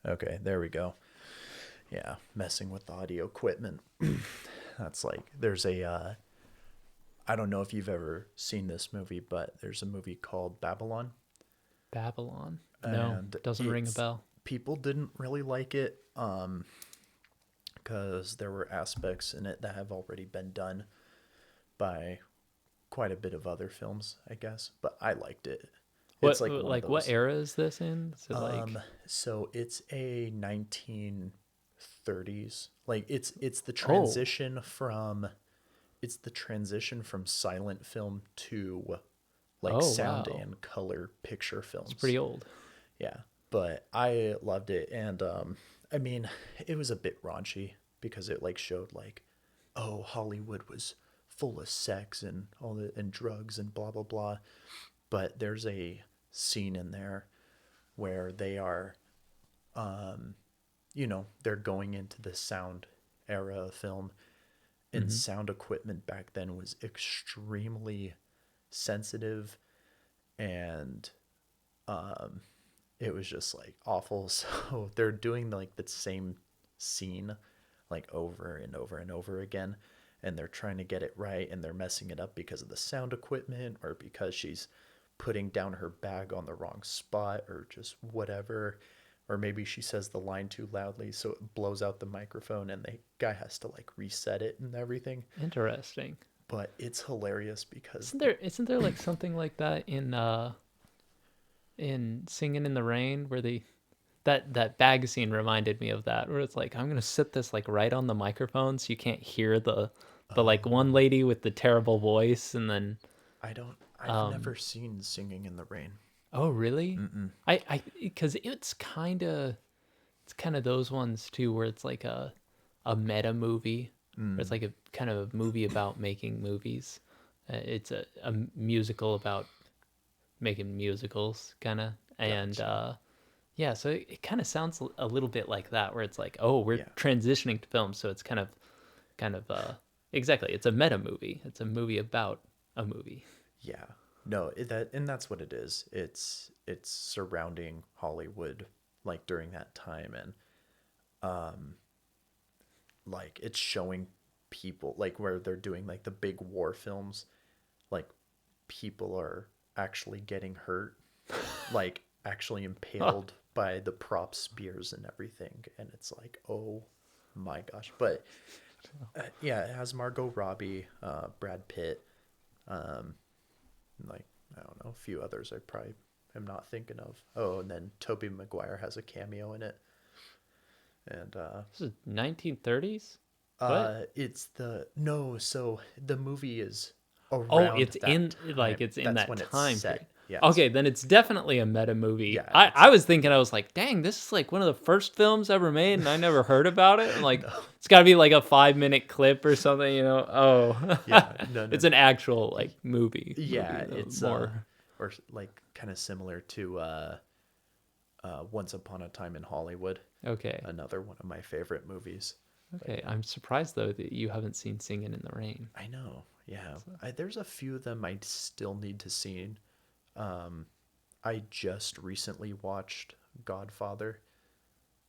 Okay, there we go. Yeah, messing with the audio equipment. That's like there's a I don't know if you've ever seen this movie, but there's a movie called Babylon, Babylon. No, and doesn't ring a it's bell. people didn't really like it because there were aspects in it that have already been done by quite a bit of other films, I guess, but I liked it. It's What like one of like what those. era is this in? Is it Um, like so it's a 1930s. Like it's the oh transition from silent film to like oh sound wow, and color picture it's films. pretty old. Yeah, but I loved it, and I mean, it was a bit raunchy because it like showed like, oh, Hollywood was full of sex and all the and drugs and blah blah blah. But there's a scene in there where they are, they're going into the sound era of film, and Hmm. sound equipment back then was extremely sensitive, and it was just like awful. So they're doing like the same scene like over and over and over again, and they're trying to get it right, and they're messing it up because of the sound equipment or because she's putting down her bag on the wrong spot or just whatever, or maybe she says the line too loudly so it blows out the microphone and the guy has to like reset it and everything. Interesting. But it's hilarious because Isn't there like something like that in Singing in the Rain where they that bag scene reminded me of that where it's like I'm gonna sit this like right on the microphone so you can't hear the like one oh, lady with the terrible voice and then I've never um seen Singing in the Rain. oh really Mm-mm. I because it's kind of those ones too where it's like a meta movie where it's Mm, like a kind of a movie about making movies. It's a musical about making musicals kind of and gotcha. yeah, so it kind of sounds a little bit like that where it's like oh we're Yeah. transitioning to film so it's kind of exactly it's a meta movie, it's a movie about a movie. Yeah. No, that's what it is. It's surrounding Hollywood like during that time, and like it's showing people like where they're doing like the big war films, like people are actually getting hurt, like actually impaled by the prop spears and everything, and it's like, "Oh my gosh." But yeah, it has Margot Robbie, Brad Pitt, like I don't know, a few others I probably am not thinking of. Oh, and then Tobey Maguire has a cameo in it, and This is 1930s. What? it's the no, so the movie is Oh, around it's that in like time. it's in That's that when it's time period. set. Yeah, Okay, then it's definitely a meta movie. yeah, I was thinking I was like, dang, this is like one of the first films ever made, and I never heard about it. And like, no, it's got to be like a 5 minute clip or something, you know? Oh, yeah, no, no, it's an actual like movie. yeah, Movie, it's more. or like kind of similar to Once Upon a Time in Hollywood, Okay, another one of my favorite movies. But okay. yeah, I'm surprised though that you haven't seen Singing in the Rain. I know. Yeah, So- there's a few of them I still need to see. Um, I just recently watched Godfather.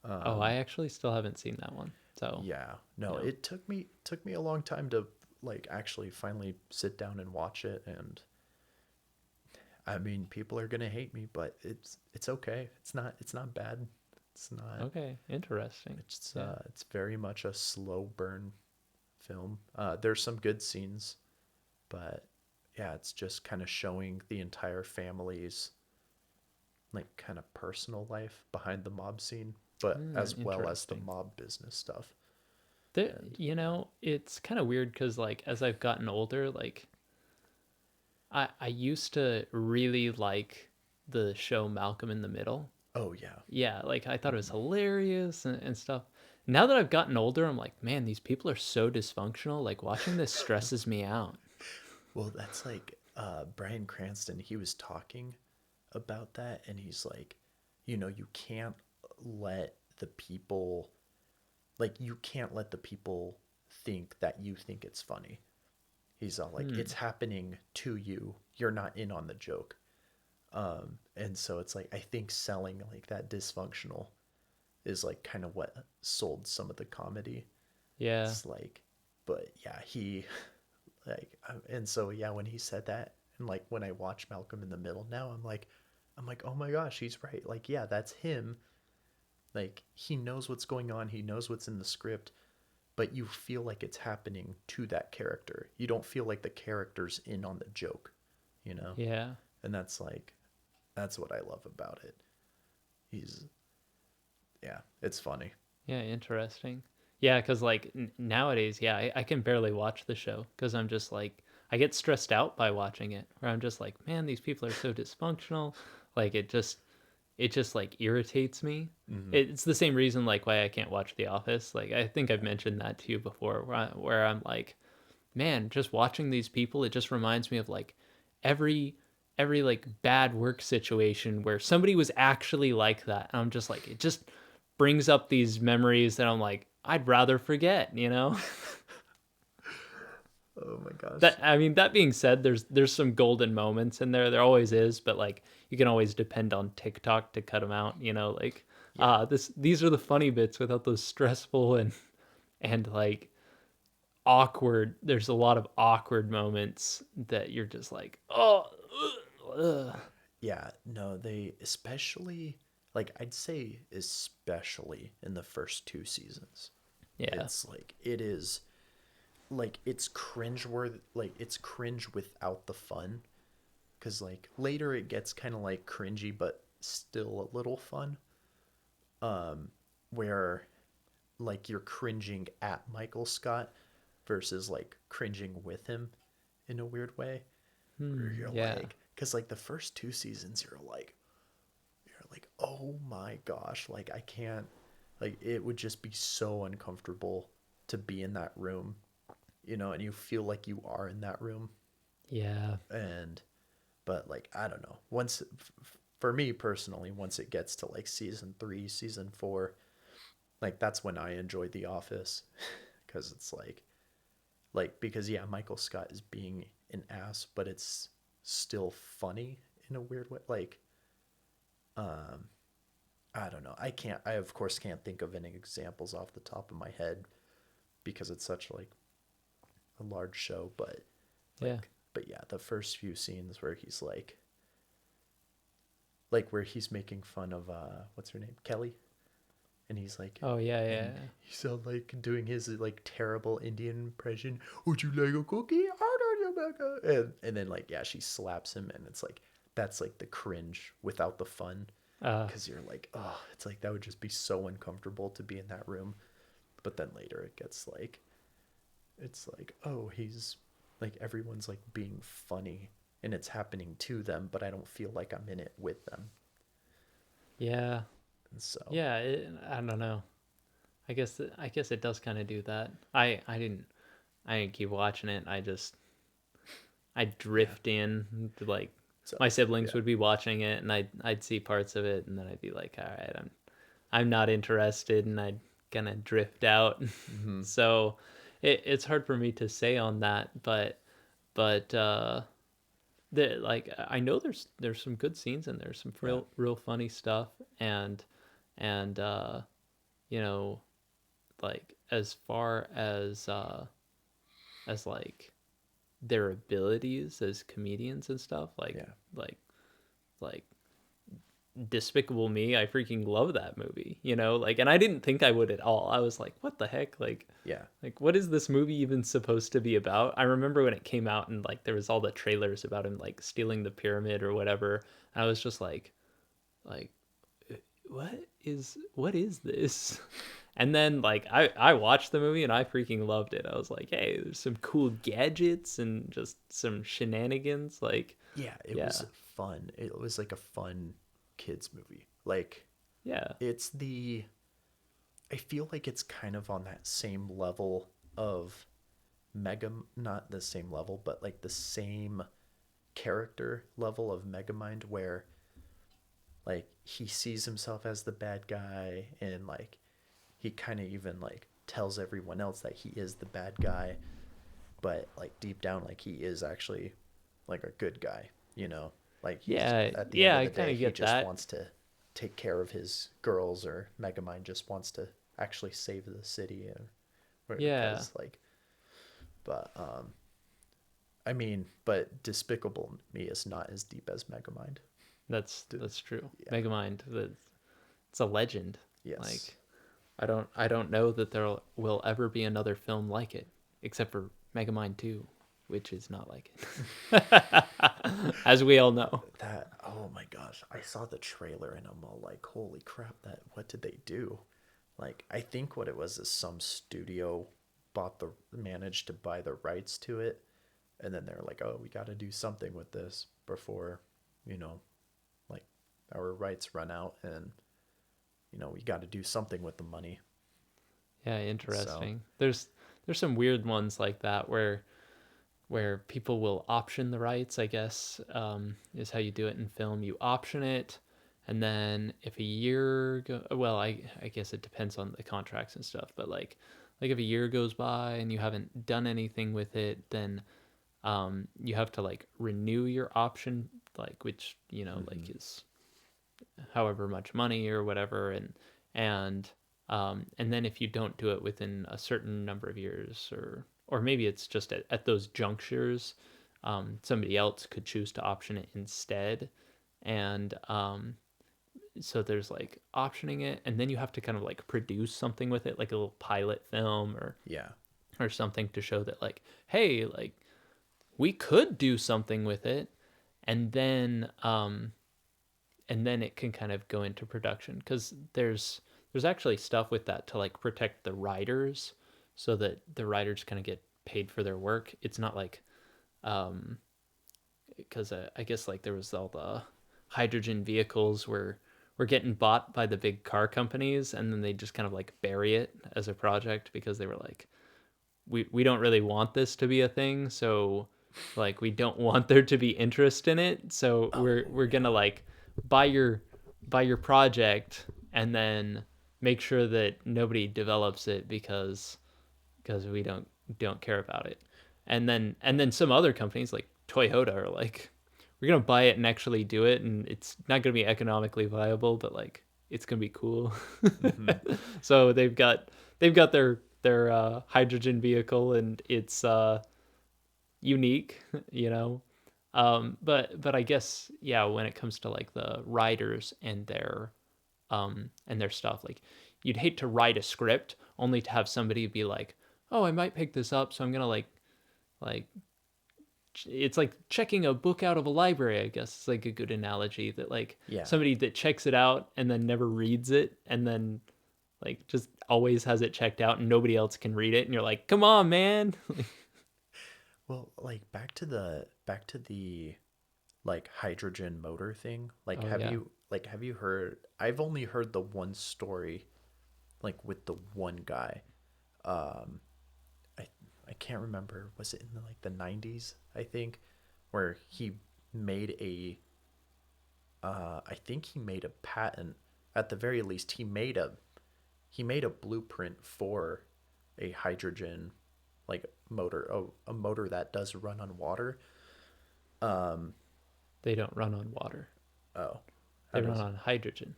oh, I actually still haven't seen that one. So Yeah, no, yeah. it took me a long time to like actually finally sit down and watch it, and I mean, people are gonna hate me, but it's okay. It's not bad. It's not. Okay, interesting. Yeah. It's very much a slow burn film. There's some good scenes, but yeah, it's just kind of showing the entire family's like kind of personal life behind the mob scene, but as well as the Interesting. mob business stuff. And It's kind of weird because like as I've gotten older, like I used to really like the show Malcolm in the Middle. oh yeah. Yeah, like I thought it was Mhm. hilarious and stuff. Now that I've gotten older, I'm like, man, these people are so dysfunctional. Like watching this stresses me out. Well, that's like Bryan Cranston. He was talking about that, and he's like, you can't let the people you can't let the people think that you think it's funny. He's all like, it's Hmm. happening to you. You're not in on the joke. And so it's like I think selling like that dysfunctional is like kind of what sold some of the comedy. Yeah. It's like, but yeah, he like, and so yeah, when he said that, and like when I watch Malcolm in the Middle now, I'm like, oh my gosh, he's right. Like, yeah, that's him. Like, he knows what's going on. He knows what's in the script, but you feel like it's happening to that character. You don't feel like the character's in on the joke, you know? Yeah. And that's like, that's what I love about it. He's, yeah, it's funny. Yeah, interesting. Yeah, because like nowadays, yeah, I can barely watch the show because I'm just like, I get stressed out by watching it, where I'm just like, man, these people are so dysfunctional. Like it just like irritates me. Hmm. It's the same reason like why I can't watch The Office. Like I think I've Yeah. mentioned that to you before, where I'm like, man, just watching these people, it just reminds me of like every like bad work situation where somebody was actually like that. And I'm just like, it just brings up these memories that I'm like, I'd rather forget, you know? Oh my gosh. That I mean, that being said, there's some golden moments in there. There always is, but like you can always depend on TikTok to cut them out, you know, like Yeah. these are the funny bits without those stressful and like awkward. There's a lot of awkward moments that you're just like, oh, ugh. Yeah. No, they, especially, like, I'd say, especially in the first two seasons. Yeah. It's like, it is, like, it's cringe worthy, like, it's cringe without the fun. Because, like, later it gets kind of like cringy, but still a little fun. Where, like, you're cringing at Michael Scott versus, like, cringing with him in a weird way. Where you're Yeah. like, because, like, the first two seasons, you're like, oh my gosh, like, I can't, like, it would just be so uncomfortable to be in that room, you know, and you feel like you are in that room. Yeah. And, but, like, I don't know. For me personally, once it gets to like season three, season four, like, that's when I enjoy The Office. Because it's because, yeah, Michael Scott is being an ass, but it's still funny in a weird way. Like, um, I don't know. I of course can't think of any examples off the top of my head because it's such like a large show, but Yeah. yeah, the first few scenes where he's where he's making fun of what's her name? Kelly. And he's like, Oh yeah, and yeah. he's all like doing his like terrible Indian impression. Would you like a cookie? And then like, yeah, she slaps him, and it's like, that's like the cringe without the fun, Uh because you're like, oh, it's like that would just be so uncomfortable to be in that room. But then later it gets like, it's like, oh, he's like, everyone's like being funny and it's happening to them, but I don't feel like I'm in it with them. yeah. And so, Yeah, I don't know. I guess it does kind of do that. I didn't keep watching it. I yeah. drift in like So, my siblings yeah. would be watching it and I'd see parts of it and then I'd be like, all right, I'm not interested, and I'd kind of drift out. Hmm. So it's hard for me to say on that, but like I know there's some good scenes in there, some Yeah. real funny stuff, and you know, like as far as like their abilities as comedians and stuff, Yeah. like like Despicable Me, I freaking love that movie, you know, like, and I didn't think I would at all. I was like, what the heck, Yeah. like what is this movie even supposed to be about? I remember when it came out and like there was all the trailers about him like stealing the pyramid or whatever. I was just like what is this? And then like I watched the movie and I freaking loved it. I was like, hey, there's some cool gadgets and just some shenanigans. Like, Yeah. It yeah, was fun. It was like a fun kids movie. Like, yeah, it's the, I feel like it's kind of on that same level of Mega, not the same level, but like the same character level of Megamind, where like he sees himself as the bad guy, and like he kind of even like tells everyone else that he is the bad guy, but like deep down, like he is actually like a good guy, you know? Like, he's yeah, at the end yeah. of I the kind day, of he get just that. wants to take care of his girls, or Megamind just wants to actually save the city, and Yeah, because like, but I mean, but Despicable Me is not as deep as Megamind. that's true. Yeah. Megamind, it's a legend. Yes. Like I don't know that there will ever be another film like it, except for Megamind 2, which is not like it. As we all know. That, oh my gosh, I saw the trailer and I'm all like, holy crap, that what did they do? Like, I think what it was is some studio managed to buy the rights to it, and then they're like, oh, we got to do something with this before, you know, like our rights run out, and we got to do something with the money. Yeah, So, interesting. There's some weird ones like that where people will option the rights, I guess, is how you do it in film. You option it, and then if a year well, I guess it depends on the contracts and stuff, but like if a year goes by and you haven't done anything with it, then you have to like renew your option, like which like mhm. is however much money or whatever, and then if you don't do it within a certain number of years, or maybe it's just at those junctures, somebody else could choose to option it instead, and so there's like optioning it, and then you have to kind of like produce something with it, like a little pilot film Yeah. or something to show that like, hey, like we could do something with it, and then it can kind of go into production, because there's actually stuff with that to like protect the writers, so that the writers kind of get paid for their work. It's not like because I guess like there was all the hydrogen vehicles were getting bought by the big car companies, and then they just kind of like bury it as a project because they were like, we don't really want this to be a thing, so like we don't want there to be interest in it, so Oh, we're gonna yeah. like buy your buy your project, and then make sure that nobody develops it because we don't care about it. And then some other companies like Toyota are like, we're gonna buy it and actually do it, and it's not gonna be economically viable, but like it's gonna be cool. Hmm. So they've got their hydrogen vehicle, and it's unique, you know. But I guess, yeah, when it comes to like the writers and their stuff, like you'd hate to write a script only to have somebody be like, oh, I might pick this up, so I'm gonna like it's like checking a book out of a library, I guess. It's like a good analogy, that like Yeah. somebody that checks it out and then never reads it, and then like just always has it checked out and nobody else can read it, and you're like, come on, man. Well, like back to the like hydrogen motor thing. Like, Oh have yeah. you heard? I've only heard the one story, like with the one guy. Um, I I can't remember. Was it in like the 90s? I think, where he made a. I think he made a patent. At the very least, he made a blueprint for a hydrogen like motor, a motor that does run on water. Um, They don't run on water. oh, how They run does on hydrogen.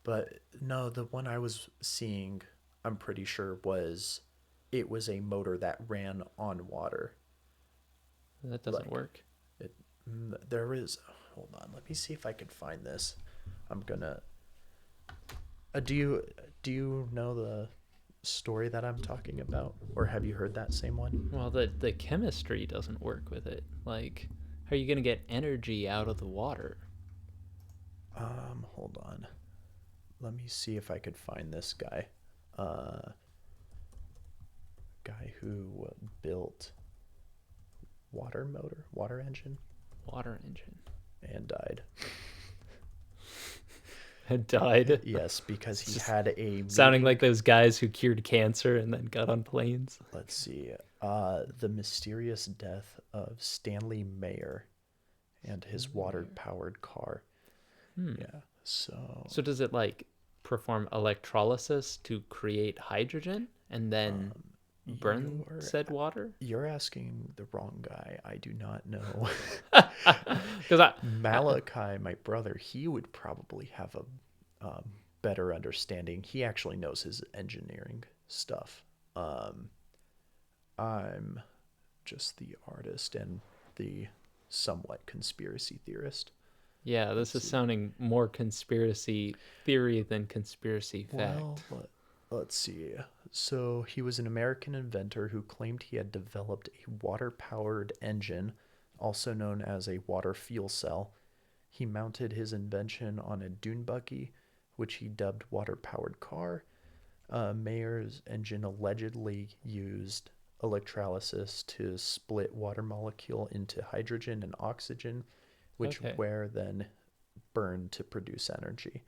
But no, the one I was seeing, I'm pretty sure it was a motor that ran on water. That doesn't Like work. it, there is. Hold on, let me see if I can find this. I'm gonna. Do you know the story that I'm talking about, or have you heard that same one? Well, the chemistry doesn't work with it. Like, how are you gonna get energy out of the water? Hold on. Let me see if I could find this guy. Guy who built water engine, Water engine. and died. Had died. Yes, because It's he just had a sounding meeting. like those guys who cured cancer and then got on planes. Let's see. The mysterious death of Stanley Mayer and his Stanley water Mayer. powered car. Hmm. Yeah. So, So does it like perform electrolysis to create hydrogen, and then um, burn You're said water? you're asking the wrong guy. I do not know. Because Malachi, my brother, he would probably have a better understanding. He actually knows his engineering stuff. Um, I'm just the artist and the somewhat conspiracy theorist. yeah, this Let's is see. sounding more conspiracy theory than conspiracy Well, fact. let's see. So he was an American inventor who claimed he had developed a water powered engine, also known as a water fuel cell. He mounted his invention on a dune buggy, which he dubbed water powered car. Mayer's engine allegedly used electrolysis to split water molecule into hydrogen and oxygen, which Okay. were then burned to produce energy.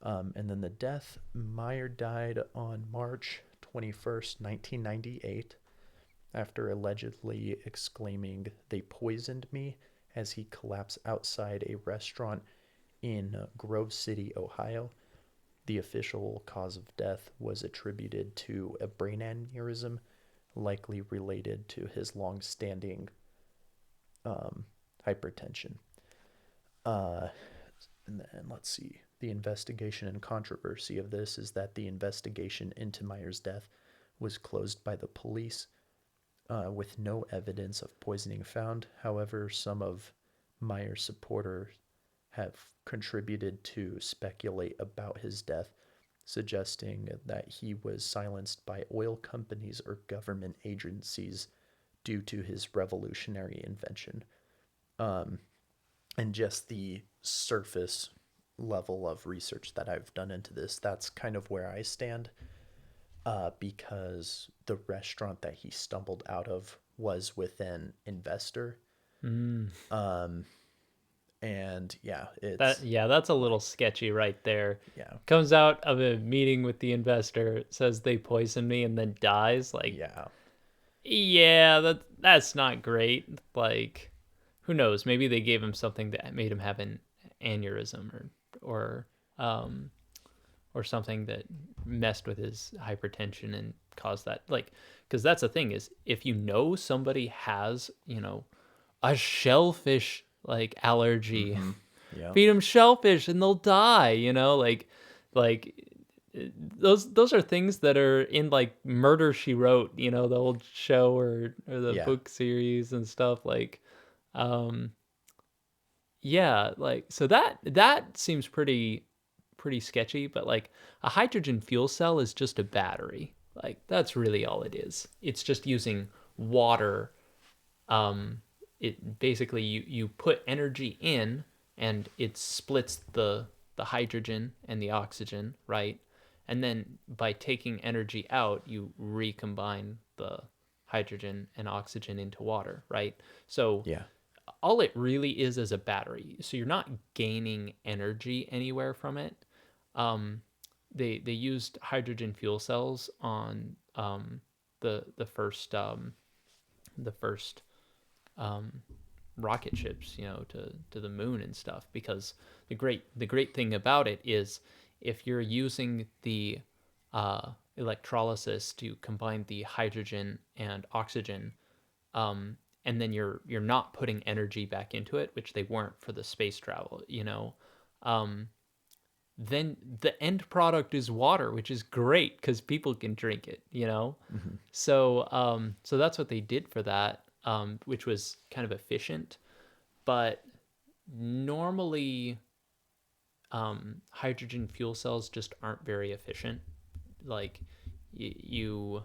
And then the death, Meyer died on March 21st, 1998, after allegedly exclaiming, "They poisoned me," as he collapsed outside a restaurant in Grove City, Ohio. The official cause of death was attributed to a brain aneurysm, likely related to his long standing hypertension. Uh, and then let's see. The investigation and controversy of this is that the investigation into Meyer's death was closed by the police with no evidence of poisoning found. However, some of Meyer's supporters have contributed to speculate about his death, suggesting that he was silenced by oil companies or government agencies due to his revolutionary invention. Um, and just the surface level of research that I've done into this, that's kind of where I stand, because the restaurant that he stumbled out of was with an investor. Mm. Um, and yeah, That it's yeah, that's a little like, sketchy right there. yeah, Comes out of a meeting with the investor, says they poisoned me, and then dies. Like, yeah, yeah, that's not great. Like, who knows? Maybe they gave him something that made him have an aneurysm, or um or something that messed with his hypertension and caused that. Like, because that's the thing is, if you know somebody has, a shellfish like allergy, mm-hmm, yeah, feed them shellfish and they'll die. Like those are things that are in like Murder She Wrote, the old show or the yeah, book series and stuff. Like, um, yeah, like so that seems pretty sketchy. But like a hydrogen fuel cell is just a battery. Like that's really all it is. It's just using water. It basically you put energy in and it splits the hydrogen and the oxygen, right? And then by taking energy out, you recombine the hydrogen and oxygen into water, right? So yeah, all it really is a battery. So you're not gaining energy anywhere from it. Um, they used hydrogen fuel cells on the first um, rocket ships, to the moon and stuff. Because the great thing about it is if you're using the electrolysis to combine the hydrogen and oxygen, and then you're not putting energy back into it, which they weren't for the space travel, um, then the end product is water, which is great because people can drink it. mm-hmm, So that's what they did for that, which was kind of efficient. But normally, hydrogen fuel cells just aren't very efficient. Like you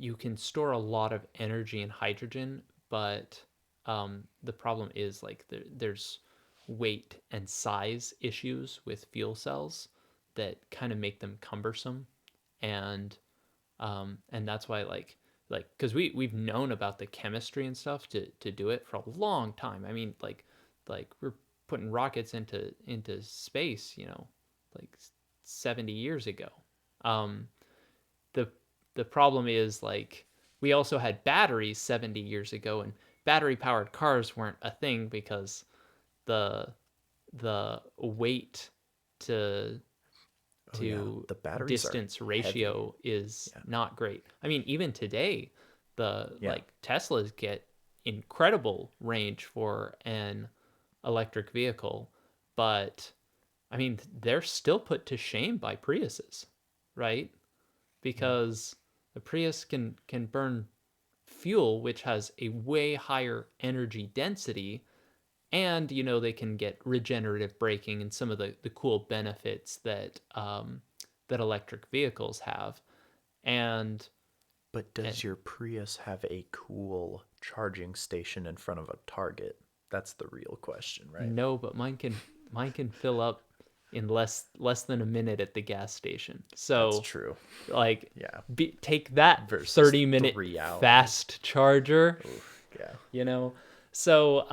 you can store a lot of energy in hydrogen, but the problem is like there's weight and size issues with fuel cells that kind of make them cumbersome, and that's why like because we've known about the chemistry and stuff to do it for a long time. I mean, like we're putting rockets into space, like 70 years ago. Um, the the problem is like we also had batteries 70 years ago, and battery powered cars weren't a thing because the weight to Oh yeah, to the batteries are distance heavy. ratio is Yeah. not great. I mean, even today, the Yeah. Teslas get incredible range for an electric vehicle, but I mean, they're still put to shame by Priuses, right? Mm. Because the Prius can burn fuel which has a way higher energy density, and they can get regenerative braking and some of the cool benefits that that electric vehicles have. And, But and does your Prius have a cool charging station in front of a Target? That's the real question, right? no, but mine can fill up in less than a minute at the gas station. That's So true. like Yeah. take that Versus 30-minute 3 hours. fast charger, Oof. Yeah. you know. So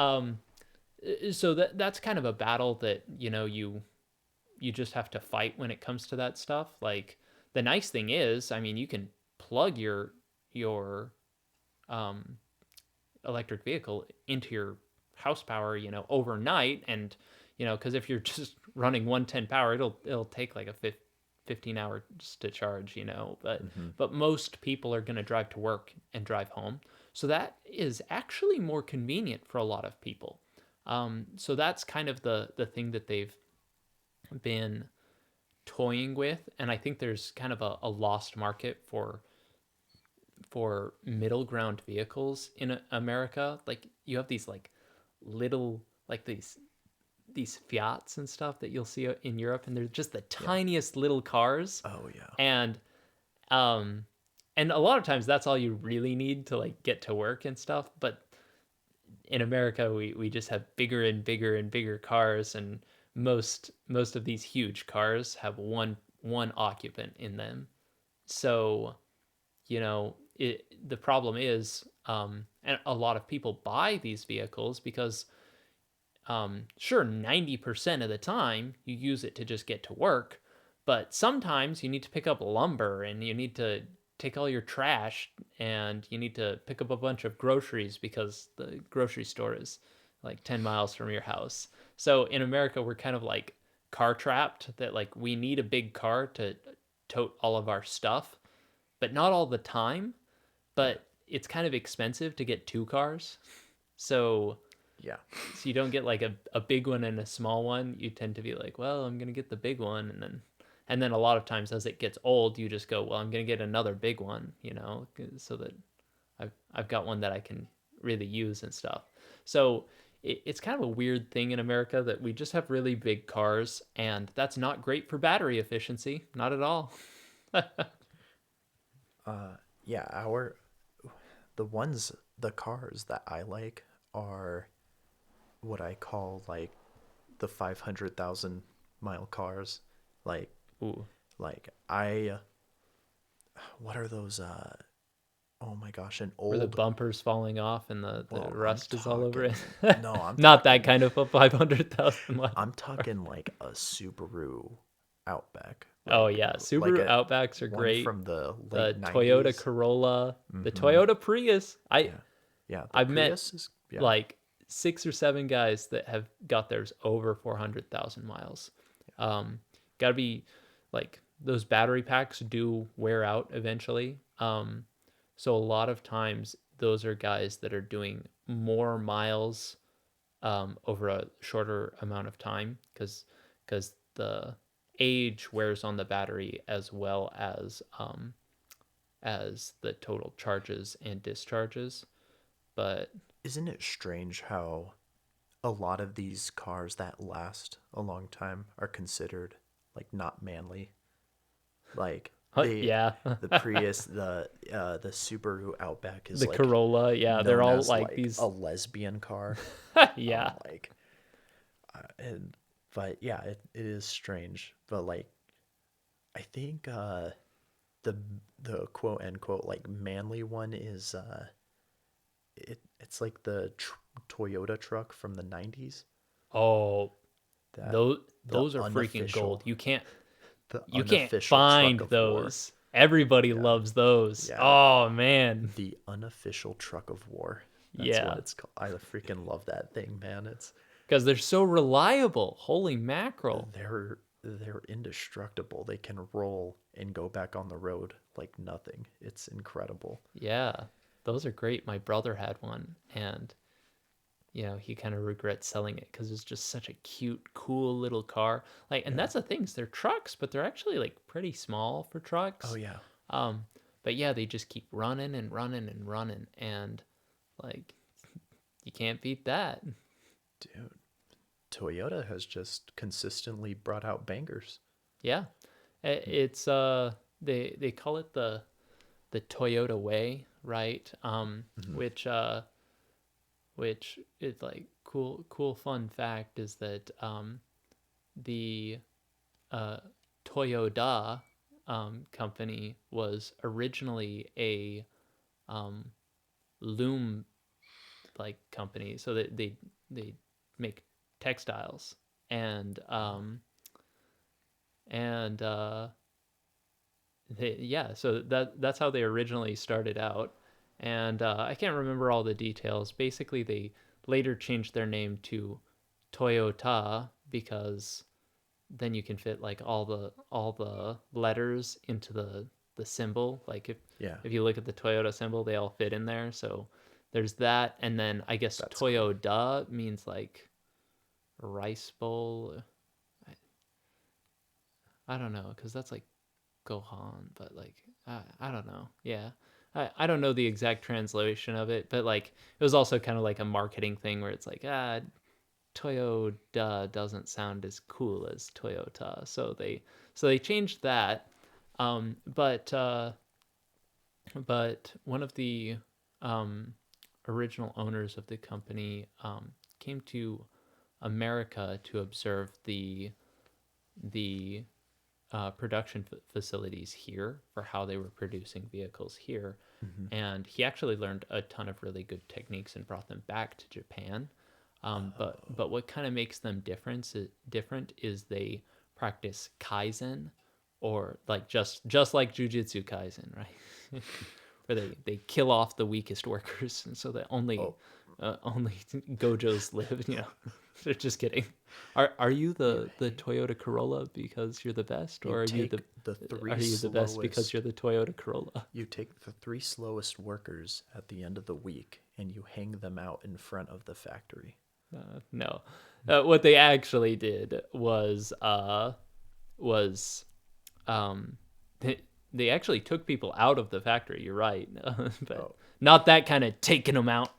that's kind of a battle that you just have to fight when it comes to that stuff. Like, the nice thing is, I mean, you can plug your um, electric vehicle into your house power, overnight, and because if you're just running 110 power, it'll take like a 15 hours to charge, but Hmm. most people are going to drive to work and drive home, so that is actually more convenient for a lot of people. So that's kind of the thing that they've been toying with, and I think there's kind of a lost market for middle ground vehicles in America. Like, you have these like little, like these Fiats and stuff that you'll see in Europe, and they're just the Yeah. tiniest little cars, Oh yeah. and um and a lot of times that's all you really need to like get to work and stuff. But in America, we just have bigger and bigger and bigger cars, and most of these huge cars have one occupant in them. So the problem is, and a lot of people buy these vehicles because, sure, 90% of the time you use it to just get to work, but sometimes you need to pick up lumber, and you need to take all your trash, and you need to pick up a bunch of groceries because the grocery store is like 10 miles from your house. So in America, we're kind of like car trapped, that like we need a big car to tote all of our stuff, but not all the time. Yeah. But it's kind of expensive to get two cars. So Yeah. you don't get like a big one and a small one. You tend to be like, well, I'm gonna get the big one, and then a lot of times as it gets old, you just go, well, I'm gonna get another big one, so that I've got one that I can really use and stuff. So it's kind of a weird thing in America that we just have really big cars, and that's not great for battery efficiency, not at all. Yeah. The cars that I like are what I call like the 500,000 mile cars. Like, Ooh, I, what are those? Oh my gosh, an where the old. bumpers falling off and the Well, I'm rust is all over it. talking. No, I'm Not that talking. kind of a 500,000 mile I'm car. talking like a Subaru Outback, Oh yeah, like Subaru a Outbacks are one great. from the late The Toyota '90s. Corolla, the Mm-hmm. Toyota Prius. Yeah, yeah. The I've met Prius is yeah, like 6 or 7 guys that have got theirs over 400,000 miles. Um, Got to be like, those battery packs do wear out eventually. So a lot of times those are guys that are doing more miles over a shorter amount of time, because the age wears on the battery as well as the total charges and discharges. But isn't it strange how a lot of these cars that last a long time are considered like not manly? Like they, yeah, the Prius, the Subaru Outback is the like Corolla, yeah, they're known all as like like a these. lesbian car. Yeah, Like, and but yeah, it is strange. But like, I think the the quote unquote like manly one is it's like the Toyota truck from the '90s. oh, That the those are freaking gold. unofficial You can't the you can't unofficial find truck of war. those. Everybody Yeah. loves those. Yeah. Oh man. The unofficial truck of war. That's what Yeah. it's called. I freaking love that thing, man. It's Because they're so reliable. Holy mackerel. they're they're indestructible. They can roll and go back on the road like nothing. It's incredible. Yeah, those are great. My brother had one, and he kind of regrets selling it because it's just such a cute, cool little car. Like, and Yeah. that's the things. They're trucks, but they're actually like pretty small for Oh trucks. yeah. Um, but yeah, they just keep running and running and running, and like you can't beat that. Dude, Toyota has just consistently brought out bangers. Yeah, it's they call it the Toyota way, right? Mhm. Which is like cool fun fact is that the uh, Toyota company was originally a um, loom like company, so that they make textiles and Oh, and yeah, so that's how they originally started out, and I can't remember all the details. Basically, they later changed their name to Toyota because then you can fit like all the letters into the symbol. Like yeah. if you look at the Toyota symbol, they all fit in there. So there's that, and then I guess That's cool. Toyota means like rice bowl. I don't know because that's like Gohan, but like I don't know. Yeah. I don't know the exact translation of it, but like it was also kind of like a marketing thing where it's like Toyota doesn't sound as cool as Toyota, so they changed that. But one of the um, original owners of the company came to America to observe the production facilities here for how they were producing vehicles here. Hmm. And he actually learned a ton of really good techniques and brought them back to Japan. But Oh, what kind of makes them different is they practice kaizen, or like just like jujitsu kaisen, right? Where they kill off the weakest workers, and so that only oh, only gojos live. They're just kidding. Are you you the hate. Toyota Corolla because you're the best, You or take the are three you the best because slowest. you're the Toyota Corolla? You take the three slowest workers at the end of the week and you hang them out in front of the factory. No, what they actually did was um, they, they actually took people out of the factory. You're right, but Oh, not that kind of taking them out,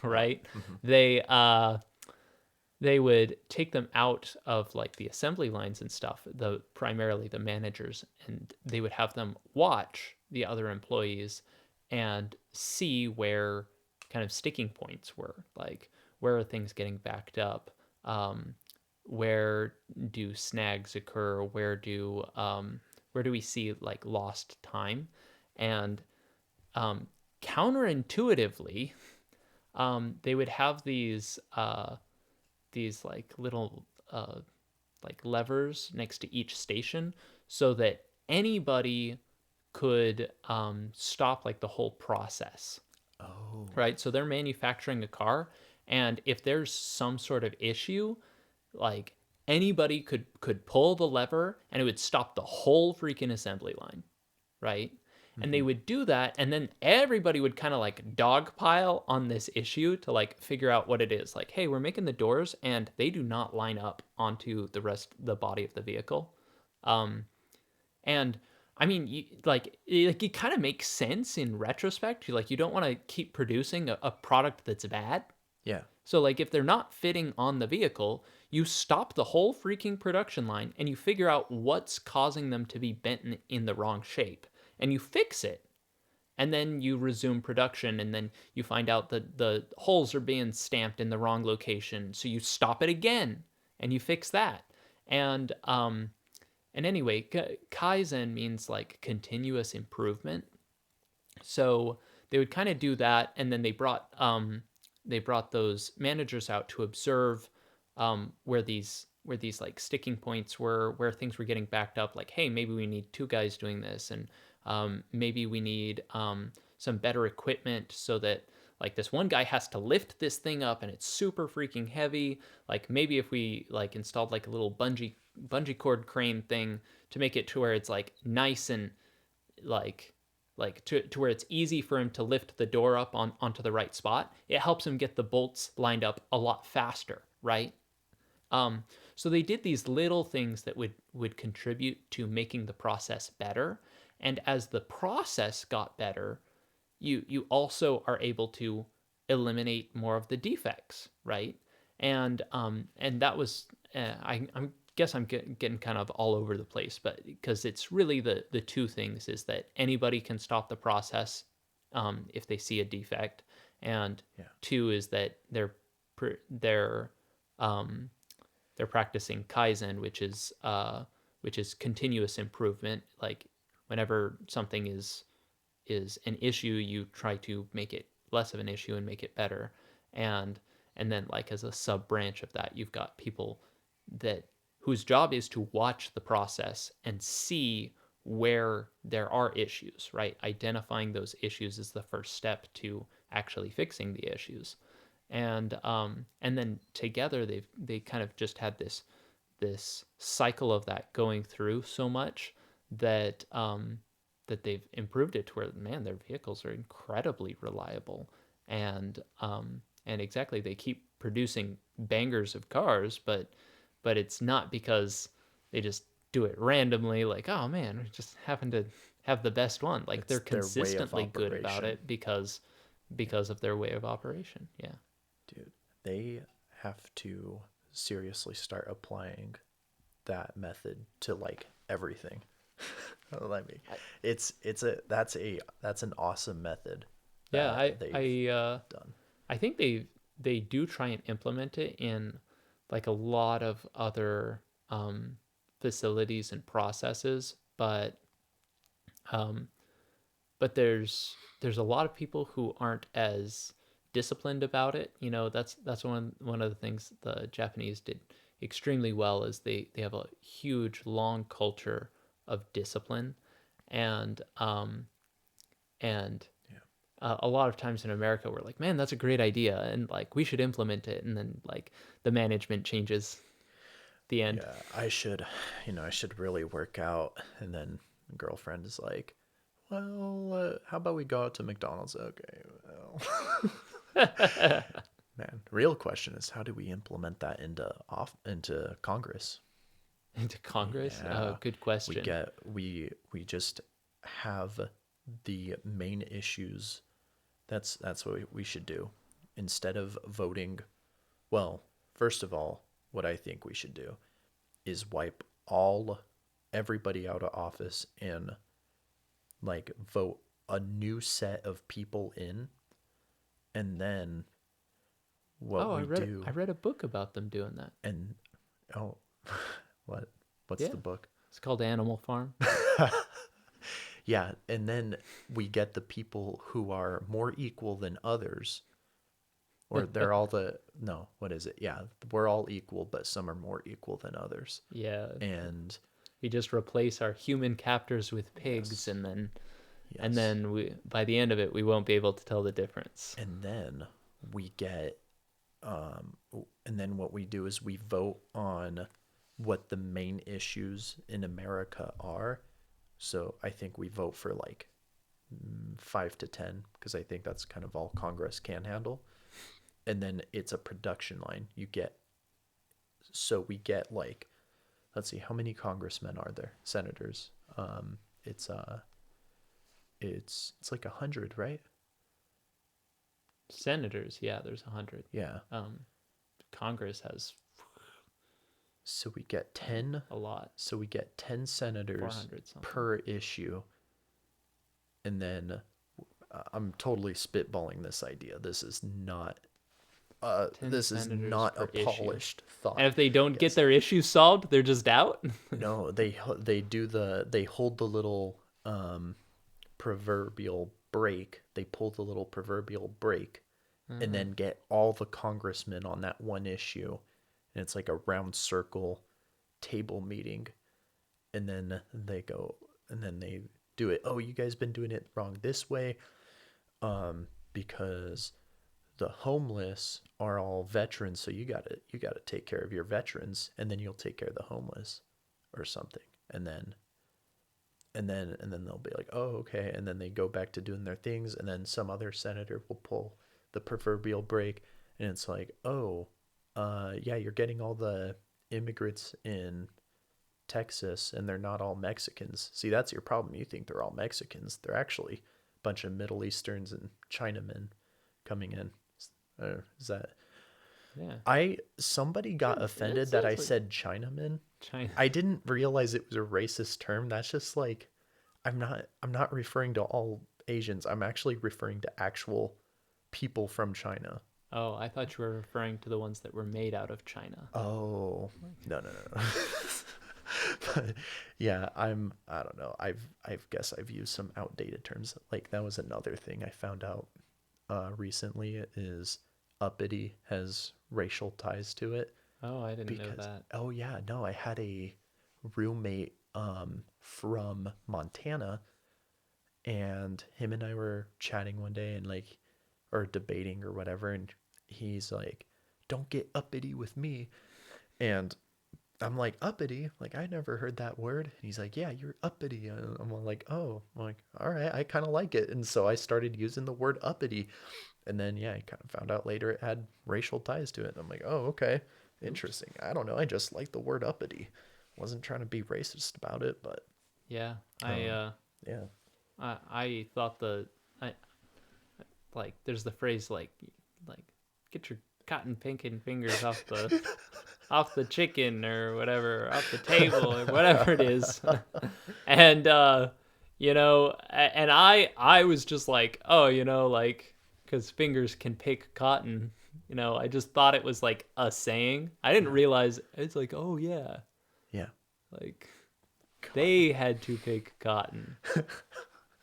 oh, right? hmm. They they would take them out of like the assembly lines and stuff, the primarily the managers, and they would have them watch the other employees and see where kind of sticking points were, like where are things getting backed up, um, where do snags occur, where do we see like lost time, and um, counterintuitively, they would have these like little like levers next to each station so that anybody could stop like the whole process, Oh, right? So they're manufacturing a car, and if there's some sort of issue, like anybody could pull the lever and it would stop the whole freaking assembly line, right? And they hmm. would do that, and then everybody would kind of like dogpile on this issue to like figure out what it is. Like, hey, we're making the doors, and they do not line up onto the body of the vehicle. Um, and I mean, it kind of makes sense in retrospect. You don't want to keep producing a product that's bad. Yeah. So like if they're not fitting on the vehicle, you stop the whole freaking production line and you figure out what's causing them to be bent in the wrong shape and you fix it. And then you resume production and then you find out that the holes are being stamped in the wrong location. So you stop it again and you fix that. And anyway, kaizen means like continuous improvement. So they would kind of do that, and then they brought those managers out to observe where these like sticking points were, where things were getting backed up. Like, hey, maybe we need two guys doing this, and maybe we need some better equipment so that like this one guy has to lift this thing up and it's super freaking heavy. Like maybe if we like installed like a little bungee cord crane thing to make it to where it's like nice and like to where it's easy for him to lift the door up onto the right spot, it helps him get the bolts lined up a lot faster, right? So they did these little things that would contribute to making the process better. And as the process got better, you also are able to eliminate more of the defects, right? And that was I'm guess I'm getting kind of all over the place, but because it's really the two things is that anybody can stop the process if they see a defect, and Yeah. two is that they're um, they're practicing kaizen, which is continuous improvement. Like whenever something is an issue, you try to make it less of an issue and make it better. And and then like as a sub branch of that, you've got people that whose job is to watch the process and see where there are issues, right? Identifying those issues is the first step to actually fixing the issues. And then together they kind of just had this cycle of that going through so much that that they've improved it to where, man, their vehicles are incredibly reliable. And exactly, they keep producing bangers of cars, but it's not because they just do it randomly, like, oh man, we just happen to have the best one. Like It's they're their way of consistently good about operation. it because of their way of operation. Yeah. Dude, they have to seriously start applying that method to like everything. Let me. That's an awesome method Yeah, that they've done. I think they do try and implement it in like a lot of other facilities and processes, um, but there's a lot of people who aren't as disciplined about it. You know, that's one of the things the Japanese did extremely well is they have a huge long culture of discipline, and and Yeah. a lot of times in America, we're like, man, that's a great idea, and like we should implement it, and then like the management changes at the end. Yeah, I should really work out. And then girlfriend is like, well, how about we go out to McDonald's? Okay, well, man, real question is how do we implement that into Congress? Into Congress? Yeah, Good question. we just have the main issues. That's what we should do instead of voting. Well, first of all, what I think we should do is wipe all everybody out of office and like vote a new set of people in, and then what Oh, we I do. read a book about them doing that. And oh, what what's Yeah, the book? it's called Animal Farm. Yeah, and then we get the people who are more equal than others, or they're all the no, what is it? Yeah, we're all equal, but some are more equal than others. Yeah, And we just replace our human captors with pigs, yes, and yes. then we by the end of it, we won't be able to tell the difference. And then we get um and then what we do is we vote on what the main issues in America are. So I think we vote for like 5 to 10 because I think that's kind of all Congress can handle. And then it's a production line. We get like, let's see, how many congressmen are there? Senators. It's it's like 100, right? Senators, yeah, there's 100. Yeah. Um, Congress has So we get 10 a lot, so we get 10 senators 400 something. per issue. And then I'm totally spitballing this idea. Ten This is senators not a per issue. polished And thought. if they don't get Yes. their issues solved, they're just out. No, they hold the little proverbial break. They pull the little proverbial break and Uh, then get all the congressmen on that one issue. And it's like a round circle table meeting. And then they do it. Oh, you guys been doing it wrong this way. Because the homeless are all veterans, so you gotta take care of your veterans, and then you'll take care of the homeless, or something. And then they'll be like, oh, okay, and then they go back to doing their things, and then some other senator will pull the proverbial break, and it's like, oh, yeah, you're getting all the immigrants in Texas, and they're not all Mexicans. See, that's your problem. You think they're all Mexicans. They're actually a bunch of Middle Easterns and Chinamen coming in. Is that Yeah. I somebody got It offended that I sounds like said Chinaman. China. I didn't realize it was a racist term. That's just like I'm not referring to all Asians. I'm actually referring to actual people from China. Oh, I thought you were referring to the ones that were made out of China. Oh, no, no, no, no. But yeah, I don't know. I guess I've used some outdated terms. Like that was another thing I found out recently is uppity has racial ties to it Oh, I didn't know because that. oh yeah, no, I had a roommate from Montana, and him and I were chatting one day and like or debating or whatever, and he's like, "Don't get uppity with me." And I'm like, uppity? Like, I never heard that word. And he's like, yeah, you're uppity. And I'm like, oh, I'm like, all right, I kind of like it. And so I started using the word uppity. And then, yeah, I kind of found out later it had racial ties to it. And I'm like, oh, okay, Oops. interesting. I don't know. I just like the word uppity. Wasn't trying to be racist about it, but Yeah, um, yeah. I thought I like there's the phrase like get your cotton picking fingers off the chicken or whatever, off the table or whatever it is. And and I was just like, oh, like cuz fingers can pick cotton. I just thought it was like a saying. I didn't Yeah. realize it's like, oh yeah, Yeah. like Cotton. they had to pick cotton.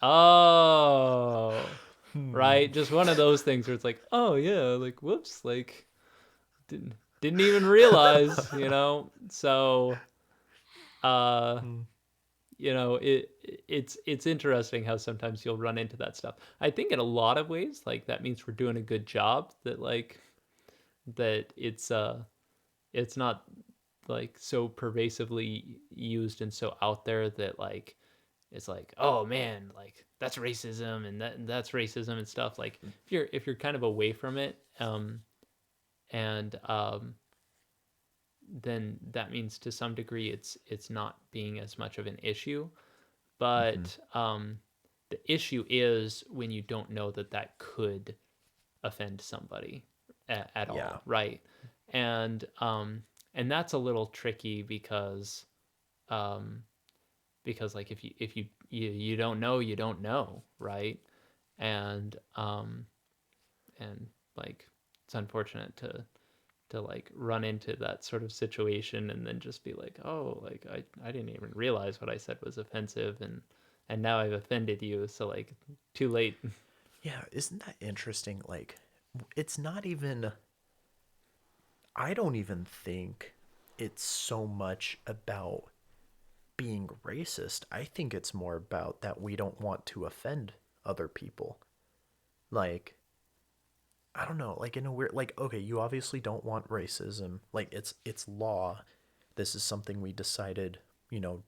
Oh, Hmm. right. Just one of those things where it's like, oh yeah, like whoops, like didn't even realize, So, uh, Hmm. it's interesting how sometimes you'll run into that stuff. I think in a lot of ways, like that means we're doing a good job. That it's not like so pervasively used and so out there that like it's like, oh man, like that's racism and that's racism and stuff. Like if you're kind of away from it, and then that means to some degree it's not being as much of an issue. Mm-hmm. But the issue is when you don't know that that could offend somebody at Yeah. all, right? And and that's a little tricky um, because like if you don't know, you don't know, right? And and like it's unfortunate to like run into that sort of situation and then just be like, oh, like I didn't even realize what I said was offensive, and now I've offended you, so like too late. Yeah. Isn't that interesting? Like, it's not even I don't even think it's so much about being racist. I think it's more about that we don't want to offend other people. Like, I don't know, like in a weird like okay, you obviously don't want racism. Like it's law. This is something we decided,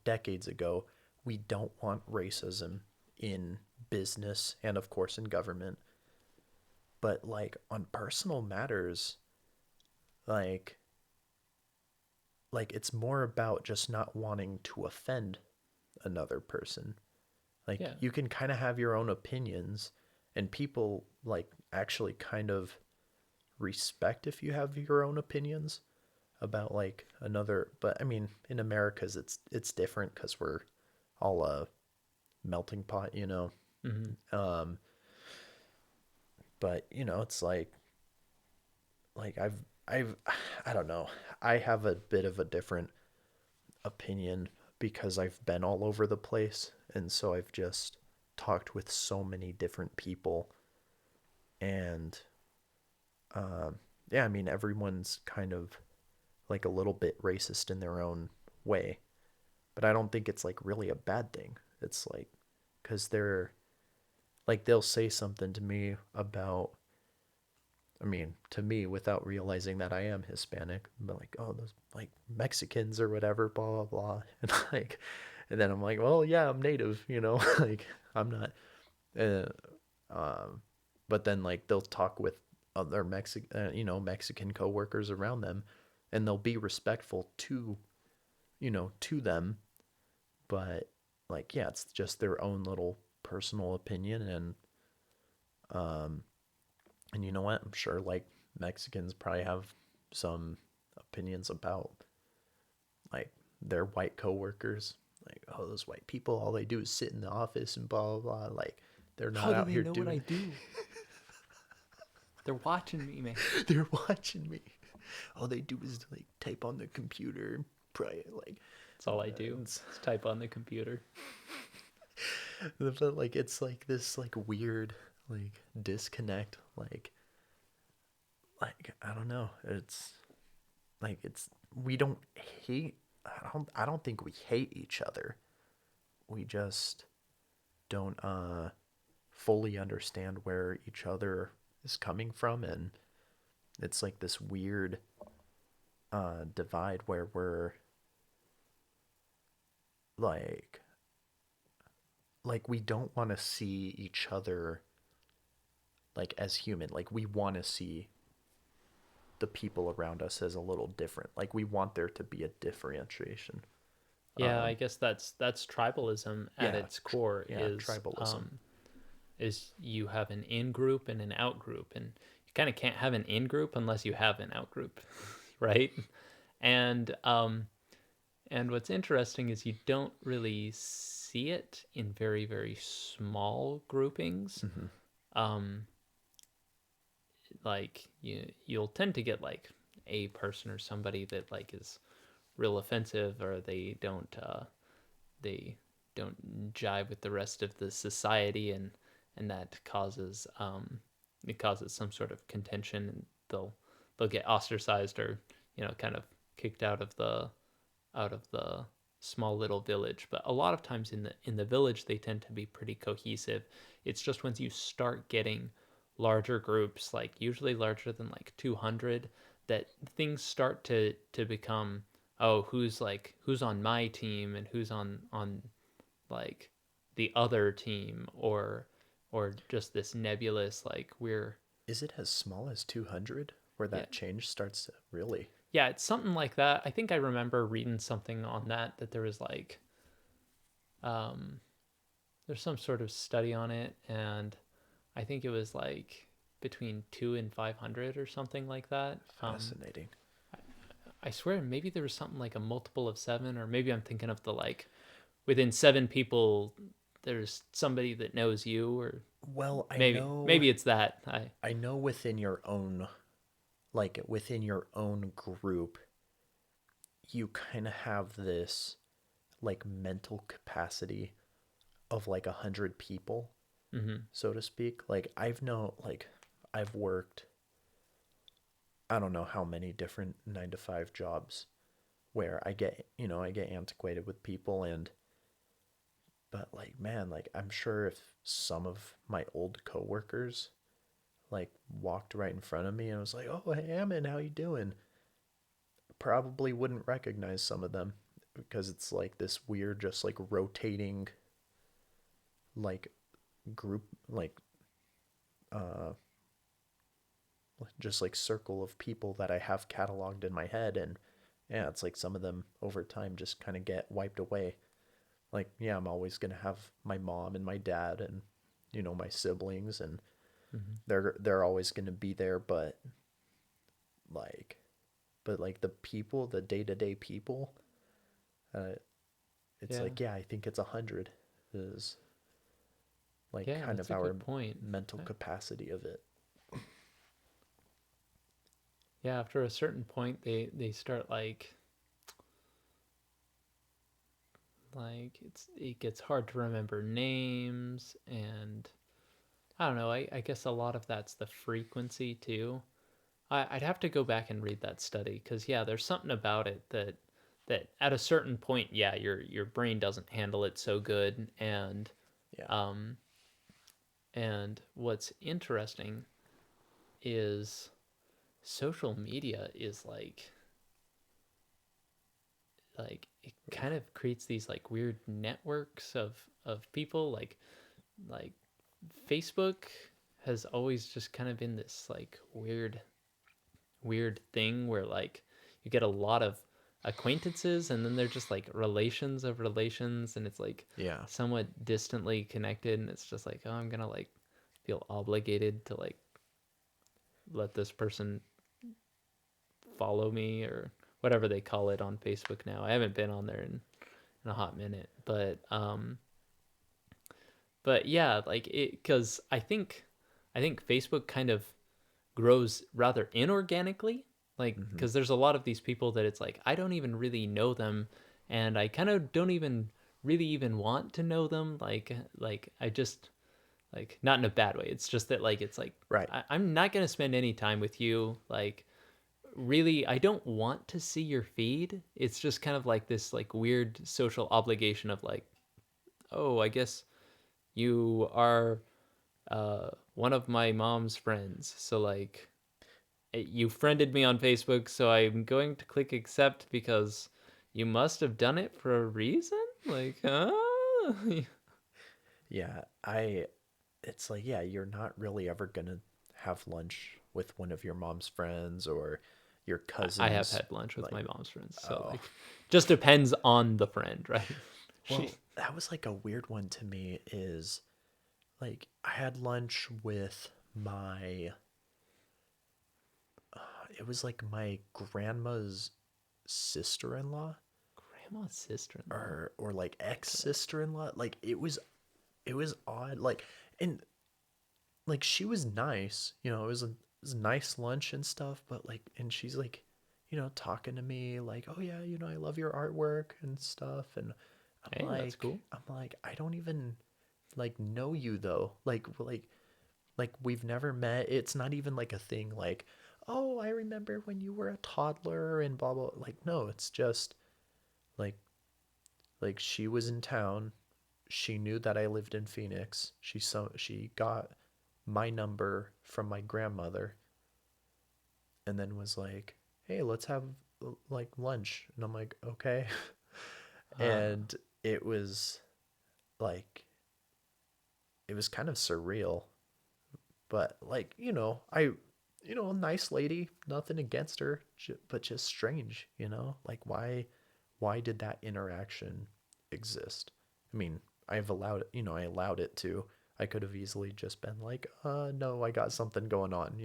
decades ago. We don't want racism in business and of course in government. But like on personal matters, like it's more about just not wanting to offend another person. Like Yeah, you can kind of have your own opinions, and people like actually kind of respect if you have your own opinions about like another. But I mean, in America's it's different because we're all a melting pot. mm-hmm. Um, but it's like I've I don't know. I have a bit of a different opinion because I've been all over the place, and so I've just talked with so many different people, and yeah, I mean everyone's kind of like a little bit racist in their own way, but I don't think it's like really a bad thing. It's like because they're like they'll say something to me about I mean, to me, without realizing that I am Hispanic, but like, oh, those like Mexicans or whatever, blah blah blah, and like, and then I'm like, well, yeah, I'm native, like I'm not, uh, um, but then like they'll talk with other Mexican coworkers around them, and they'll be respectful to them, but like, yeah, it's just their own little personal opinion, um, and you know what? I'm sure like Mexicans probably have some opinions about like their white coworkers. Like, oh, those white people, all they do is sit in the office and blah blah blah. Like, they're How not do out they here know what I doing. do? They're watching me, man. They're watching me. All they do is like type on the computer and probably like, That's all I do. it's, Is type on the computer. but like it's like this like weird like disconnect. Like I don't know. It's like it's we don't hate. I don't think we hate each other. We just don't fully understand where each other is coming from, and it's like this weird divide where we're like we don't want to see each other like as human. Like we want to see the people around us as a little different. Like we want there to be a differentiation. Yeah, I guess that's tribalism at Yeah, its core yeah, tribalism. is you have an in group and an out group, and you kind of can't have an in group unless you have an out group, right? And and what's interesting is you don't really see it in very very small groupings. Hmm. Um, like you'll tend to get like a person or somebody that like is real offensive, or they don't jive with the rest of the society, and that causes it causes some sort of contention, and they'll get ostracized, or kind of kicked out of the small little village. But a lot of times in the village they tend to be pretty cohesive. It's just once you start getting larger groups, like usually larger than like 200, that things start to become, oh, who's on my team and who's on like the other team, or just this nebulous like we're Is it as small as 200 where yeah that change starts to really? yeah it's something like that. I think I remember reading something on that there was like um there's some sort of study on it, and I think it was like between 2 and 500 or something like that. Fascinating. I swear maybe there was something like a multiple of 7, or maybe I'm thinking of the like within 7 people there's somebody that knows you, or Well, maybe it's that. I know within your own group, you kind of have this like mental capacity of like 100 people, Mhm. so to speak. Like I've worked, I don't know how many different 9 to 5 jobs where I get antiquated with people, and but like man, like I'm sure if some of my old coworkers like walked right in front of me and was like, "Oh, hey, Ammon, how you doing?" Probably wouldn't recognize some of them because it's like this weird, just like rotating, like group, like uh, just like circle of people that I have cataloged in my head, and yeah, it's like some of them over time just kind of get wiped away. Like, yeah, I'm always gonna have my mom and my dad and my siblings, and Mhm. they're always gonna be there, like like the people, the day-to-day people, uh, it's Yeah. like, yeah, I think it's 100 is like Yeah, kind that's of a our good point. mental capacity of it. Yeah, after a certain point they start like it gets hard to remember names, and I don't know, I guess a lot of that's the frequency too. I'd have to go back and read that study, because yeah, there's something about it that at a certain point, yeah, your brain doesn't handle it so good. Yeah. Um and what's interesting is social media is like it kind of creates these like weird networks of people like Facebook has always just kind of been this like weird thing where like you get a lot of acquaintances and then they're just like relations of relations, and it's like Yeah. somewhat distantly connected, and it's just like, oh, I'm gonna like feel obligated to like let this person follow me or whatever they call it on Facebook now. I haven't been on there in a hot minute, but yeah, like it, because I think Facebook kind of grows rather inorganically, like Hmm. because there's a lot of these people that it's like I don't even really know them, and I kind of don't even really even want to know them, like I just like, not in a bad way, it's just that like it's like Right. I'm not gonna spend any time with you, like really I don't want to see your feed. It's just kind of like this like weird social obligation of like, oh, I guess you are one of my mom's friends, so like you friended me on Facebook, so I'm going to click accept because you must have done it for a reason. Like, huh? Yeah. It's like, yeah, you're not really ever gonna have lunch with one of your mom's friends or your I have cousins. had lunch with Like, my mom's friends, so oh, like, just depends on the friend, right? She, well, that was like a weird one to me is like I had lunch with my it was like my grandma's sister-in-law grandma's sister-in-law. or like Okay. ex-sister-in-law. Like it was odd. Like and like she was nice, it was a nice lunch and stuff, but like and she's like, talking to me like, "Oh yeah, I love your artwork and stuff." And I'm Hey, that's like cool. I'm like, "I don't even like know you though." Like we've never met. It's not even like a thing like, "Oh, I remember when you were a toddler and blah blah." Like no, it's just like she was in town. She knew that I lived in Phoenix. She got my number from my grandmother and then was like, "Hey, let's have like lunch." And I'm like, "Okay." Uh, And it was like it was kind of surreal, but like, nice lady, nothing against her, but just strange, Like why did that interaction exist? I mean, I allowed it to. I could have easily just been like, no, I got something going on,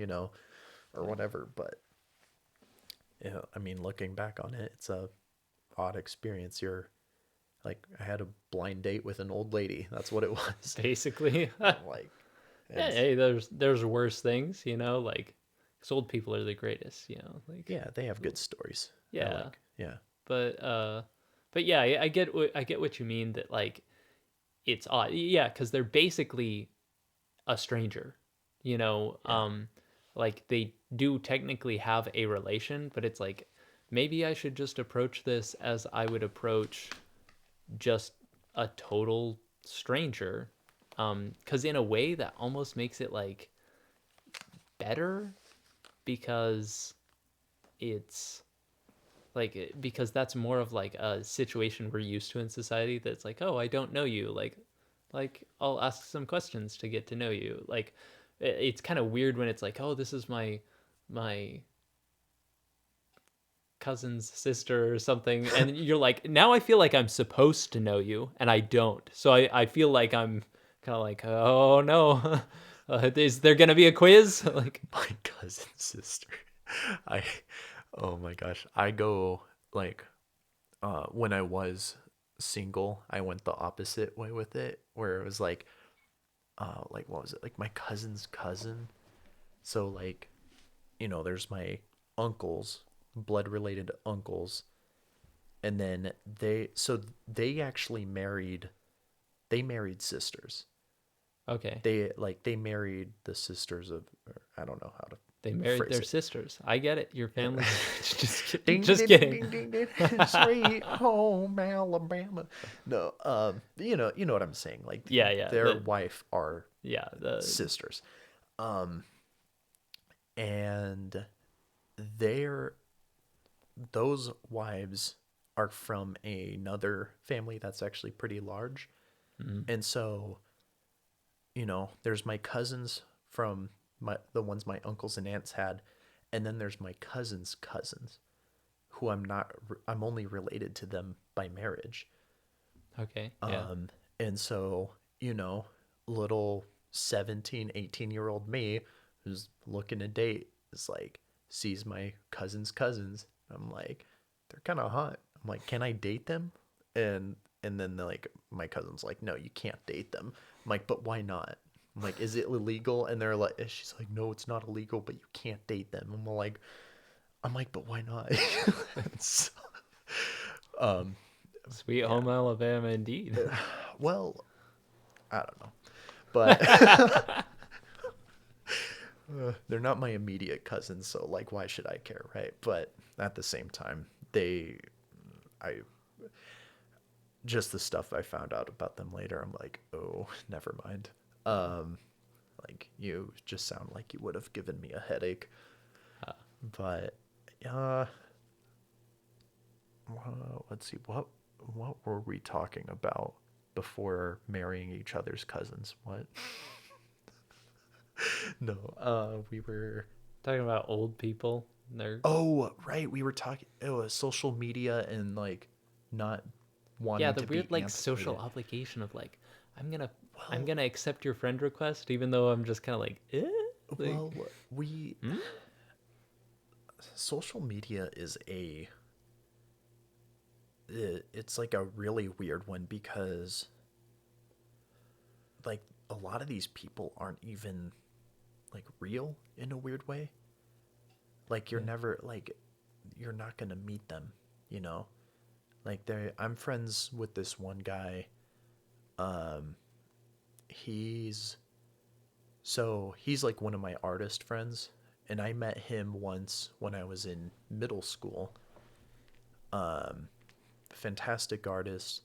or yeah. whatever. But I mean, looking back on it, it's a odd experience. You're like, I had a blind date with an old lady. That's what it was. Basically. And I'm like, Yeah, and hey, there's worse things, like, 'cause old people are the greatest, like, yeah, they have good stories. I yeah. like, yeah, But yeah, I get what you mean, that like it's odd, yeah, because they're basically a stranger, you know. yeah, Like they do technically have a relation, but it's like maybe I should just approach this as I would approach just a total stranger, because in a way that almost makes it like better, because it's because that's more of like a situation we're used to in society, that's like, oh, I don't know you, like I'll ask some questions to get to know you, like it's kind of weird when it's like, oh, this is my cousin's sister or something, and you're like, now I feel like I'm supposed to know you and I don't, so I feel like I'm kind of like, oh no, is there gonna be a quiz? Like, my cousin's sister. I, oh my gosh, I go like, when I was single, I went the opposite way with it, where it was like what was it, like my cousin's cousin. So like, there's my uncles, blood related uncles, and then they actually married sisters. okay, They married the sisters of, or I don't know how to they married phrase their it. sisters. I get it. Your Yeah. family's just kidding. Ding Just ding kidding. ding ding ding, sweet home Alabama. No, you know what I'm saying. Like Yeah, yeah. their The wife are yeah, the sisters. Um, and they're those wives are from another family that's actually pretty large. Mm. And so, there's my cousins from the ones my uncles and aunts had, and then there's my cousins' cousins who I'm only related to them by marriage. Okay. Yeah. Um and so, little 17, 18-year-old me who's looking to date is like sees my cousin's cousins. I'm like, they're kind of hot. I'm like, can I date them? And then like my cousin's like, no, you can't date them. I'm like, but why not? I'm like, is it illegal? And they're like, she's like, no, it's not illegal, but you can't date them. I'm like, but why not? So, um, Sweet yeah. home Alabama, indeed. Well, I don't know, but they're not my immediate cousins, so like, why should I care, right? But at the same time, I just the stuff I found out about them later, I'm like, oh, never mind. Um, like you just sound like you would have given me a headache, but uh, let's see, what were we talking about before marrying each other's cousins? What? No, we were. Talking about old people. They're Oh, right. We were talking. It was social media and like not yeah, wanting the to be weird like social amputated. obligation of like I'm gonna I'm Well, gonna accept your friend request even though I'm just kind of like well, like we hmm? social media is it's like a really weird one because like a lot of these people aren't even like real in a weird way. Like Yeah. you're not gonna meet them, you know. Like I'm friends with this one guy. Um, he's he's like one of my artist friends, and I met him once when I was in middle school. Fantastic artist,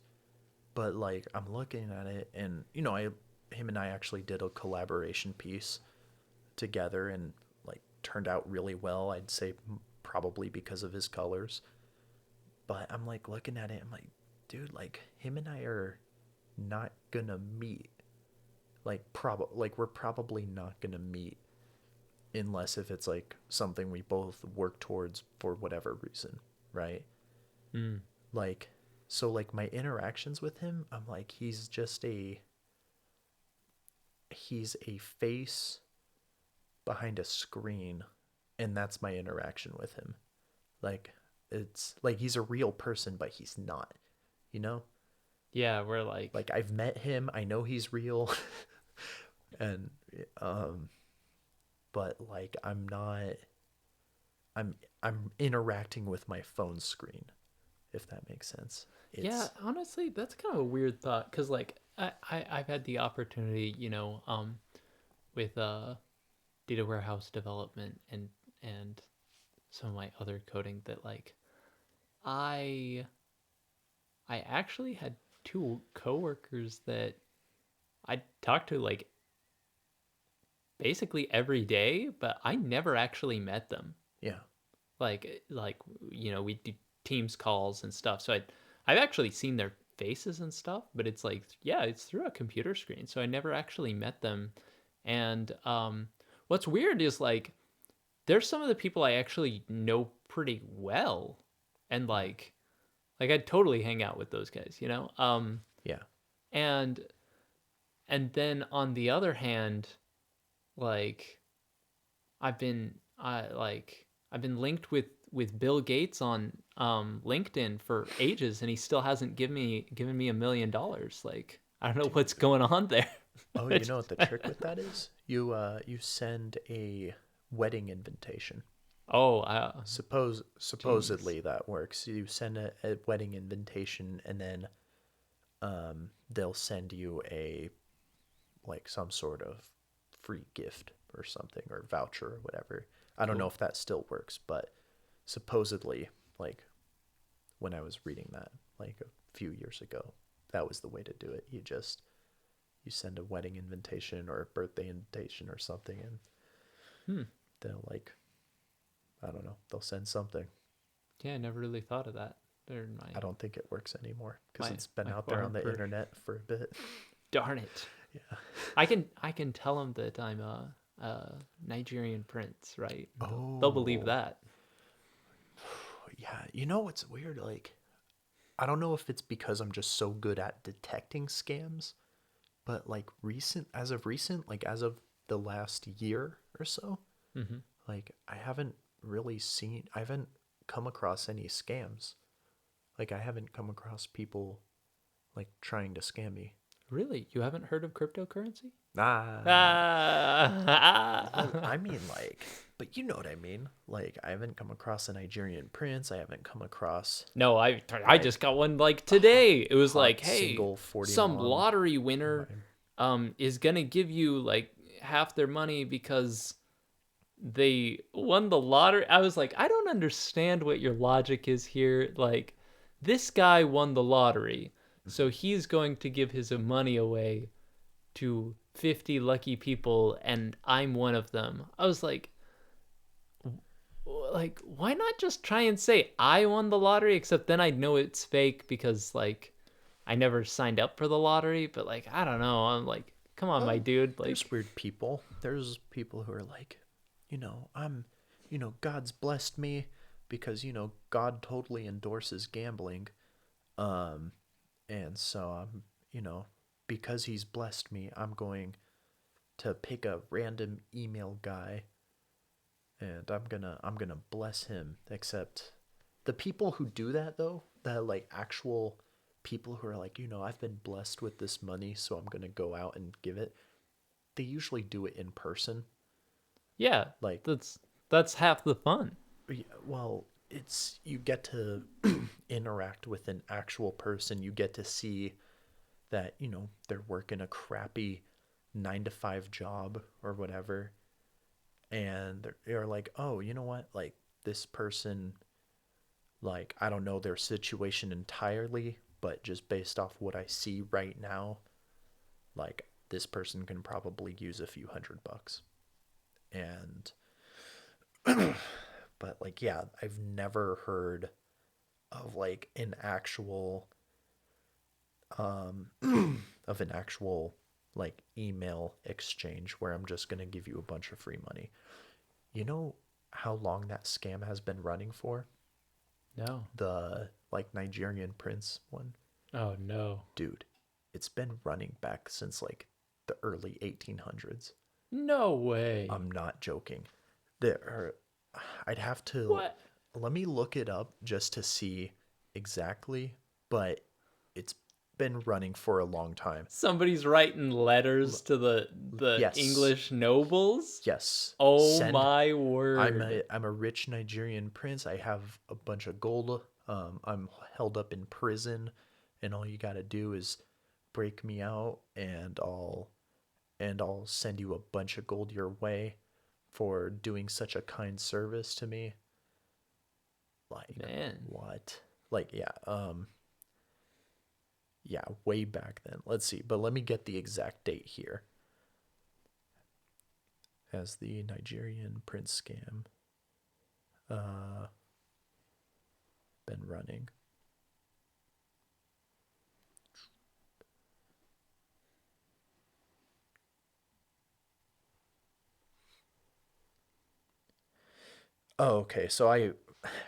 but like I'm looking at it, and him and I actually did a collaboration piece together, and like turned out really well. I'd say probably because of his colors, but I'm like looking at it, I'm like, dude, like him and I are not gonna meet. Like we're probably not gonna meet unless if it's like something we both work towards for whatever reason, right? Mm. Like so like my interactions with him, I'm like he's a face behind a screen, and that's my interaction with him. Like it's like he's a real person but he's not, you know? Yeah, we're like Like I've met him, I know he's real. And um but like I'm interacting with my phone screen, if that makes sense. yeah, It's honestly, that's kind of a weird thought because like I've had the opportunity, with data warehouse development and some of my other coding that like I I actually had two coworkers that I talked to like basically every day, but I never actually met them. yeah. Like we do Teams calls and stuff. So I've actually seen their faces and stuff, but it's like yeah, it's through a computer screen. So I never actually met them. And what's weird is like there's some of the people I actually know pretty well, and like I'd totally hang out with those guys, you know. Yeah. And then on the other hand, like I've been linked with Bill Gates on LinkedIn for ages, and he still hasn't given me $1 million. Like I don't know what's Dude. going on there. Oh, you know what the trick with that is? You send a wedding invitation. Oh, jeez. Supposedly that works. You send a wedding invitation, and then they'll send you a like some sort of free gift or something, or voucher or whatever. I don't know Cool. if that still works, but supposedly, like when I was reading that like a few years ago, that was the way to do it. You send a wedding invitation or a birthday invitation or something, and Hmm. they'll like, I don't know, they'll send something. Yeah, I never really thought of that. They're I don't think it works anymore because my it's been my out there on farm the for internet for a bit. darn it. Yeah. I can tell them that I'm a Nigerian prince, right? They'll believe Oh, that. yeah. You know what's weird? Like, I don't know if it's because I'm just so good at detecting scams, but like recent, like as of the last year or so, Hmm. like I haven't come across any scams. Like, I haven't come across people like trying to scam me. Really? You haven't heard of cryptocurrency? Ah, well, Ah. I mean, like, but you know what I mean. Like, I haven't come across a Nigerian prince. I haven't come across No, I just like got one like a hot, today. It was like, hot hey, single 40 some mom lottery in my. winner is gonna give you like half their money because they won the lottery. I was like, I don't understand what your logic is here. Like, this guy won the lottery, so he's going to give his money away to 50 lucky people, and I'm one of them. I was like, why not just try and say I won the lottery? Except then I'd know it's fake because like I never signed up for the lottery. But like, I don't know. I'm like, come on, my Well, dude. there's Like, weird people. There's people who are like, I'm, God's blessed me because, God totally endorses gambling. Um, and so you know, because he's blessed me, I'm going to pick a random email guy and I'm gonna bless him. Except the people who do that though, that like actual people who are like, I've been blessed with this money, so I'm gonna go out and give it. They usually do it in person. yeah, Like, that's half the fun. well, it's you get to interact with an actual person. You get to see that they're working a crappy 9 to 5 job or whatever, and they're like, oh, you know what, like this person, like I don't know their situation entirely, but just based off what I see right now, like this person can probably use a few $100. And but like, yeah, I've never heard of like an actual um of an actual like email exchange where I'm just going to give you a bunch of free money. You know how long that scam has been running for? No. The like Nigerian prince one? Oh no. Dude, it's been running back since like the early 1800s. No way. I'm not joking. There are, I'd have to What? let me look it up just to see exactly, but it's been running for a long time. Somebody's writing letters to the Yes. English nobles? Yes. Oh Send my I'm word. a rich Nigerian prince. I have a bunch of gold. I'm held up in prison, and all you got to do is break me out, and I'll send you a bunch of gold your way for doing such a kind service to me. Like, Man. what? Like, yeah, yeah, way back then. Let's see, but let me get the exact date here. As the Nigerian prince scam uh been running. Oh, okay. So I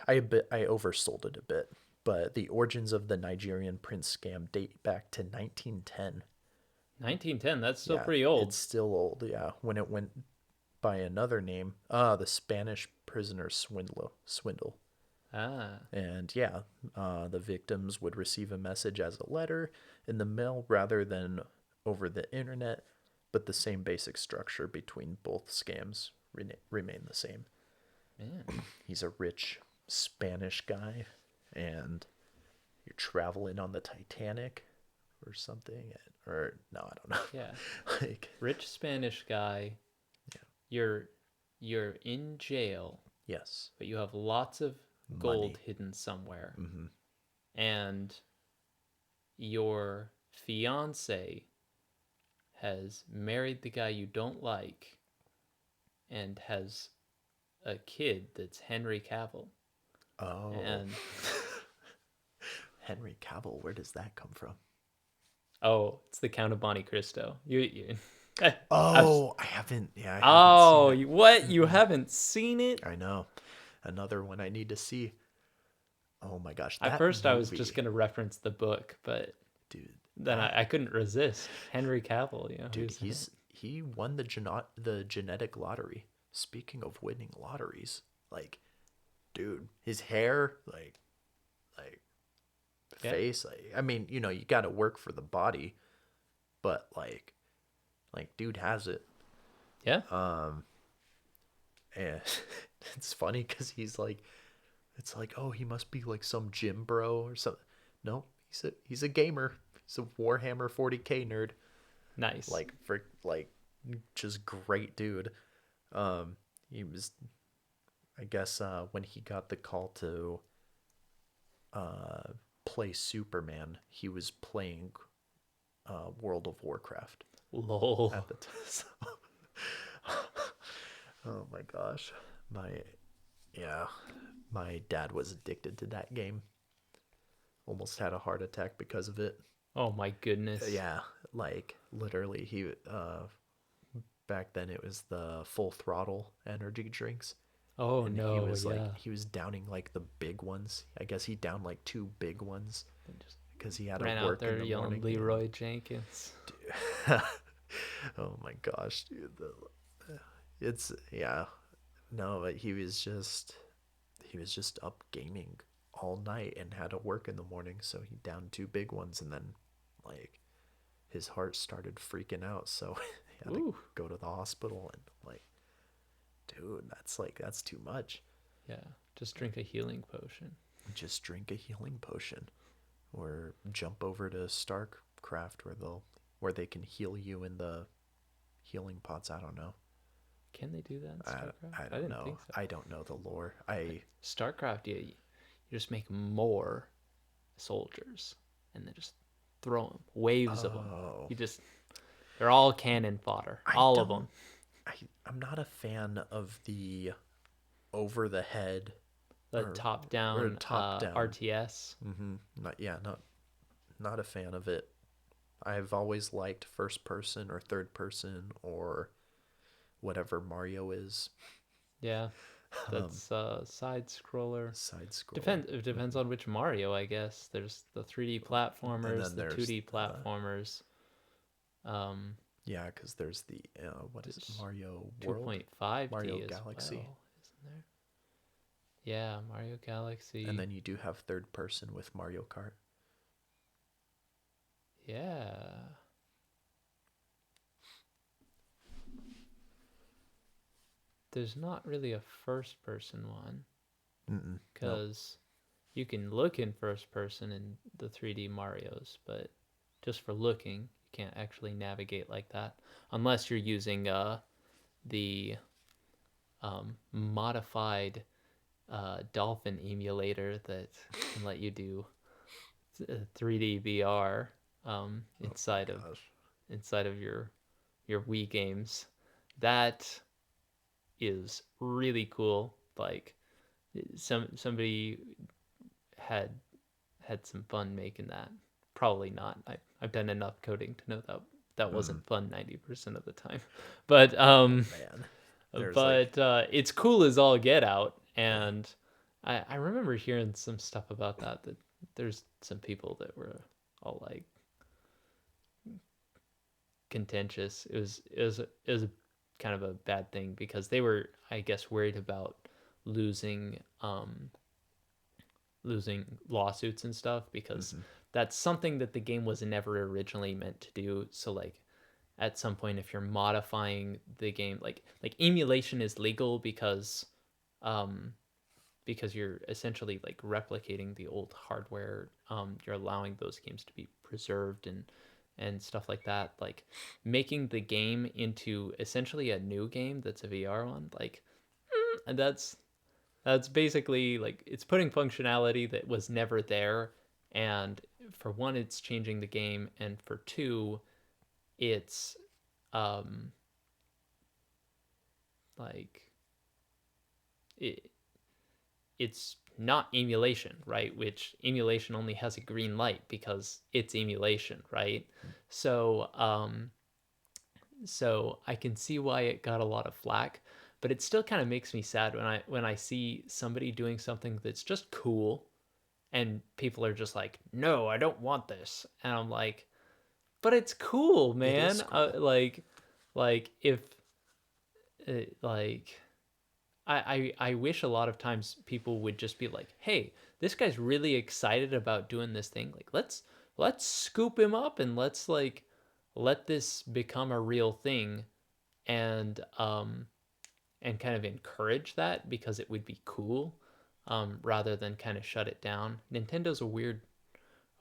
oversold it a bit, but the origins of the Nigerian prince scam date back to 1910. 1910, that's still Yeah, pretty it's old. still old. Yeah, when it went by another name, the Spanish prisoner swindle. Ah, And yeah, the victims would receive a message as a letter in the mail rather than over the internet, but the same basic structure between both scams remain the same. man. He's a rich Spanish guy, and you're traveling on the Titanic or something, or no, I don't know. Yeah. Like, Rich Spanish guy. yeah, You're you're in jail, yes, but you have lots of gold money. hidden somewhere. Mm-hmm. And your fiance has married the guy you don't like and has a kid that's Henry Cavill, Oh, and Henry Cavill. Where does that come from? oh, it's the Count of Monte Cristo. You I've, Oh, I haven't. Yeah, I haven't seen oh, it. what? You Mm-mm. haven't seen it? I know. Another one I need to see. Oh my gosh, At that first, I was just movie, gonna reference the book, but dude. then That I couldn't resist. Henry Cavill, dude, who's in it? he won the genetic lottery. Speaking of winning lotteries, like, dude, his hair, like Yeah, face, like, I mean, you got to work for the body, but dude has it. yeah. Um, and it's funny because it's like, oh, he must be like some gym bro or something. No, he's a gamer. He's a Warhammer 40K nerd. Nice. Like just great dude. He was, I guess, when he got the call to uh play Superman, he was playing World of Warcraft Lol. at the time. So, oh my gosh, my yeah, my dad was addicted to that game. Almost had a heart attack because of it. Oh my goodness. Yeah, like literally, he back then it was the Full Throttle energy drinks, Oh and he no, was like yeah. he was downing like the big ones. I guess he downed like two big ones And just because he had to ran out work in there the yelling morning. And Leroy Jenkins. oh my gosh, dude, it's yeah. No, but he was just up gaming all night and had to work in the morning, so he downed two big ones, and then like his heart started freaking out, so he had to Ooh. go to the hospital. And like, dude, that's too much. Yeah. Just drink a healing potion. Just drink a healing potion, or jump over to Starcraft where they can heal you in the healing pots. I don't know. Can they do that in I, StarCraft? I I don't didn't know. think so. I don't know the lore. I StarCraft, you just make more soldiers and then just throw them, waves of them. Oh, You just they're all cannon fodder, I all of don't. them. I'm not a fan of the over the head The or top or down top down. RTS. Not yeah, not a fan of it. I've always liked first person or third person or whatever Mario is. Yeah, Um, that's side scroller. side scroller. It depends on which Mario, I guess. There's the 3D And platformers, then the there's 2D platformers. Um, yeah, because there's the what is it? there's Mario World, 2.5D Mario as Galaxy, well, isn't there? Yeah, Mario and Galaxy. then you do have third person with Mario Kart. Yeah. There's not really a first person one Mm-mm, no. because you can look in first person in the 3D Marios, but just for looking, you can't actually navigate like that unless you're using the modified Dolphin emulator that can let you do 3D VR Oh my inside of gosh. your Wii games. That is really cool. Like somebody had some fun making that. Probably not. I've done enough coding to know that that Mm. wasn't fun 90% of the time. But Oh man. There's like it's cool as all get out, yeah. and I remember hearing some stuff about that there's some people that were all like contentious. It was kind of a bad thing because they were, I guess, worried about losing losing lawsuits and stuff because Mm-hmm. that's something that the game was never originally meant to do. So like at some point if you're modifying the game, like emulation is legal um because you're essentially like replicating the old hardware. You're allowing those games to be preserved and stuff like that. Like making the game into essentially a new game that's a VR one, like, and that's basically like it's putting functionality that was never there. And for one, it's changing the game, and for two, it's um like it, it's not emulation, right? Which emulation only has a green light because it's emulation, right? So so I can see why it got a lot of flack, but it still kind of makes me sad when I see somebody doing something that's just cool and people are just like, "No, I don't want this." And I'm like, "But it's cool, It man." is cool. Like if like I wish a lot of times people would just be like, "Hey, this guy's really excited about doing this thing. Like, let's scoop him up and let's like let this become a real thing and kind of encourage that because it would be cool, rather than kind of shut it down." Nintendo's a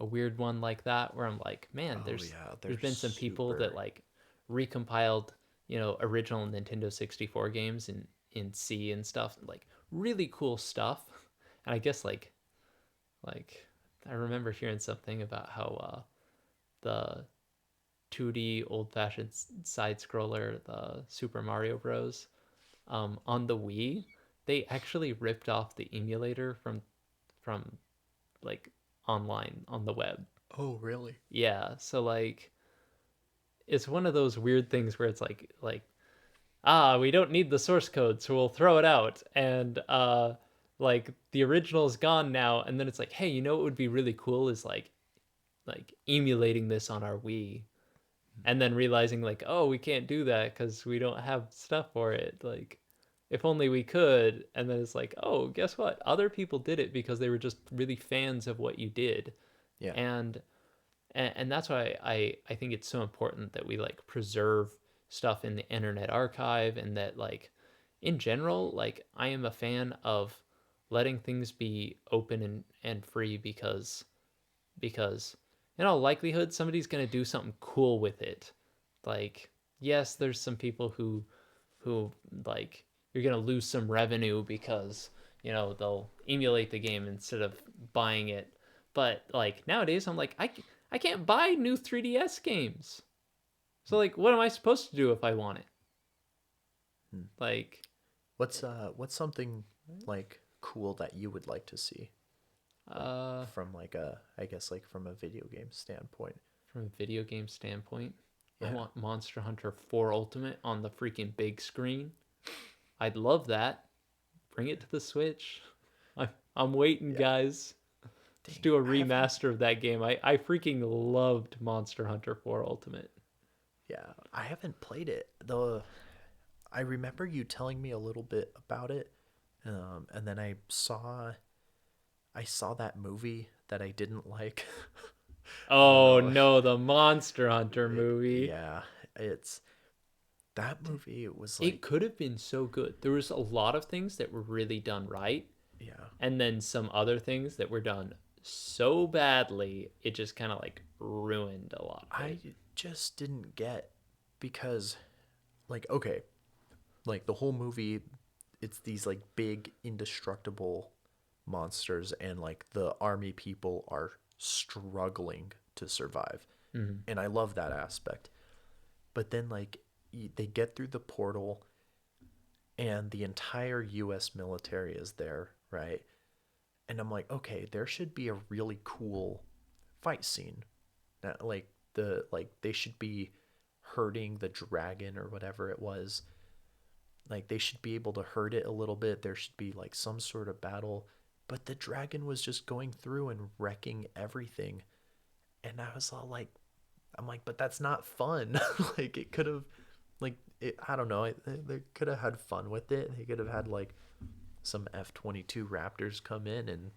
weird one like that where I'm like, man, Oh yeah, there's they're been some people that super. like recompiled, original Nintendo 64 games in C and stuff, like really cool stuff. And I guess like I remember hearing something about how the 2D old-fashioned side scroller, the Super Mario Bros. On the Wii, they actually ripped off the emulator from like online on the web. Oh really? Yeah, so like it's one of those weird things where it's like ah, we don't need the source code, so we'll throw it out. And like the original is gone now, and then it's like, hey, you know what would be really cool is like emulating this on our Wii, and then realizing like, oh, we can't do that because we don't have stuff for it. Like, if only we could. And then it's like, oh, guess what? Other people did it because they were just really fans of what you did, Yeah. and and that's why I think it's so important that we like preserve stuff in the Internet Archive, and that like in general, like I am a fan of letting things be open and free because in all likelihood somebody's going to do something cool with it. Like, yes, there's some people who like you're going to lose some revenue because they'll emulate the game instead of buying it. But like nowadays I'm like, I can't buy new 3DS games. So like what am I supposed to do if I want it? Hmm. Like What's something like cool that you would like to see? Like uh from like a I guess like from a video game standpoint. from a video game standpoint, I Yeah. want Monster Hunter 4 Ultimate on the freaking big screen. I'd love that. Bring it to the Switch. I'm waiting, Yeah. guys. Just Dang, do a I haven't. remaster of that game. I freaking loved Monster Hunter 4 Ultimate. Yeah, I haven't played it. I remember you telling me a little bit about it, and then I saw that movie that I didn't like. Oh uh, no, the Monster Hunter movie. yeah, it's that movie. It was It like, could have been so good. There was a lot of things that were really done right, yeah, and then some other things that were done so badly it just kind of like ruined a lot of I it. just didn't get because like okay, like the whole movie, it's these like big indestructible monsters, and like the army people are struggling to survive, Mm-hmm. and I love that aspect. But then like they get through the portal and the entire US military is there, right? And I'm like, okay, there should be a really cool fight scene. Like they should be hurting the dragon or whatever it was. Like they should be able to hurt it a little bit. There should be like some sort of battle. But the dragon was just going through and wrecking everything. And I was all like, I'm like, but that's not fun. Like it could have, like, I don't know. They could have had fun with it. They could have had like some F-22 Raptors come in and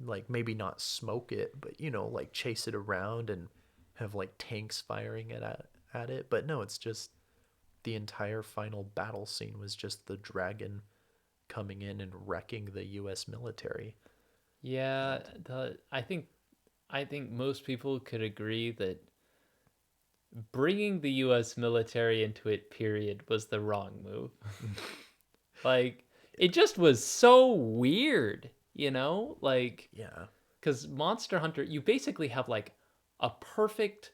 like maybe not smoke it, but like chase it around and have like tanks firing at it. But no, it's just the entire final battle scene was just the dragon coming in and wrecking the US military. Yeah, And the I think most people could agree that bringing the US military into it period was the wrong move. Like it just was so weird, Like yeah. cuz Monster Hunter you basically have like a perfect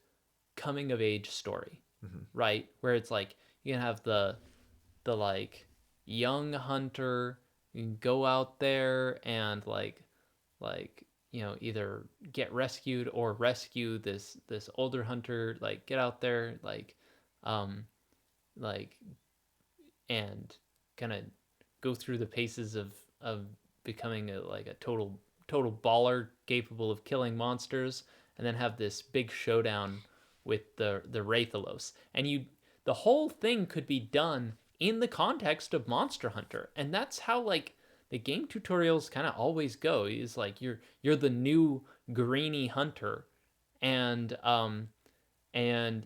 coming of age story, Hmm. right? Where it's like you can have the like young hunter. You can go out there and either get rescued or rescue this older hunter. Like get out there, um, like and kind of go through the paces of becoming a total baller capable of killing monsters, and then have this big showdown with the Rathalos. And the whole thing could be done in the context of Monster Hunter, and that's how like the game tutorials kind of always go. Is like you're the new greeny hunter, and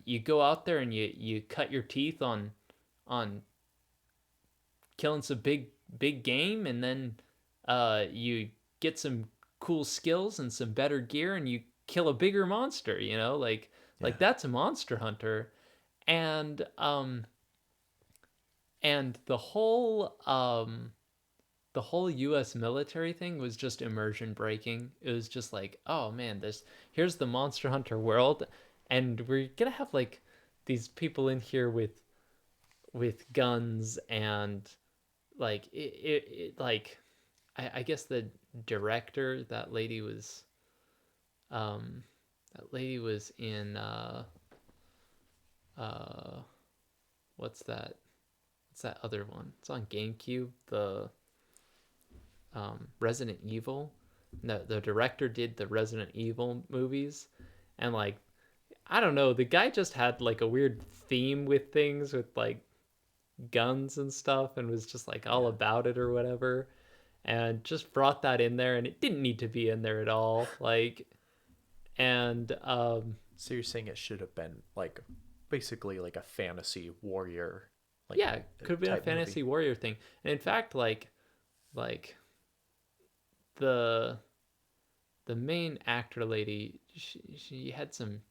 you go out there and you cut your teeth on killing some big game, and then you get some cool skills and some better gear, and you kill a bigger monster. Like Yeah. that's a Monster Hunter. And um and the whole US military thing was just immersion breaking. It was just like, oh man, this here's the Monster Hunter world, and we're gonna have like these people in here with guns, and like like I guess the director, that lady was in uh what's that other one? It's on GameCube, the Resident Evil. The director did the Resident Evil movies, and like I don't know, the guy just had like a weird theme with things with like guns and stuff, and was just like all Yeah. about it or whatever, and just brought that in there, and it didn't need to be in there at all. Like, and So you're saying it should have been like basically like a fantasy warrior like yeah, could have been a type movie. fantasy warrior thing. And in fact, like the the main actor lady, she had some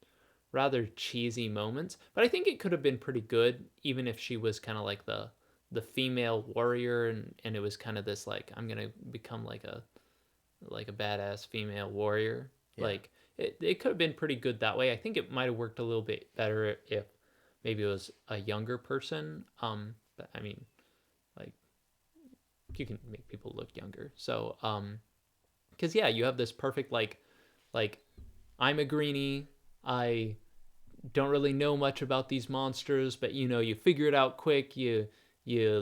rather cheesy moments, but I think it could have been pretty good even if she was kind of like the female warrior, and it was kind of this like, I'm gonna become like a badass female warrior. Yeah. Like it could have been pretty good that way. I think it might have worked a little bit better if maybe it was a younger person. But I mean, like you can make people look younger. So because yeah, you have this perfect like I'm a greenie. I don't really know much about these monsters, but you figure it out quick. You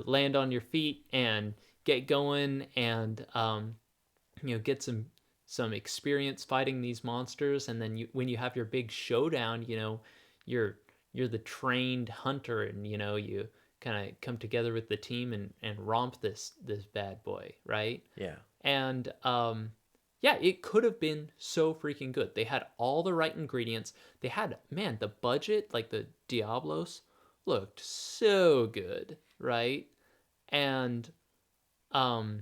land on your feet and get going, and get some experience fighting these monsters, and then when you have your big showdown, you're you're the trained hunter, and you kind of come together with the team and romp this bad boy, right? Yeah. And yeah, it could have been so freaking good. They had all the right ingredients. They had, man, the budget, like the Diablos, looked so good, right? And um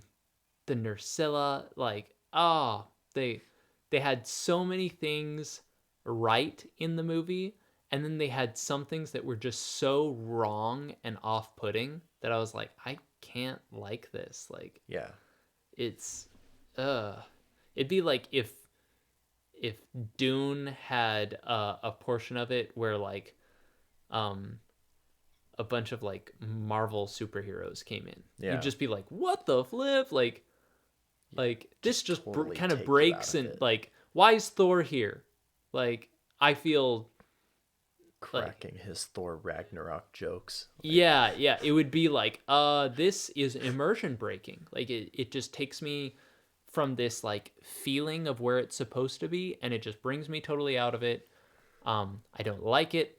the Nursilla, like, they they had so many things right in the movie, and then they had some things that were just so wrong and off-putting that I was like, I can't like this. Like, Yeah. it's uh it'd be like if Dune had a portion of it where like um a bunch of like Marvel superheroes came in. You'd Yeah. just be like, what the flip? Like this Just just totally kind of take you out breaks, of and it. like, why is Thor here? Like, I feel like, Cracking his Thor Ragnarok jokes. Like, yeah, it would be like, this is immersion breaking. Like it just takes me from this like feeling of where it's supposed to be, and it just brings me totally out of it. I don't like it.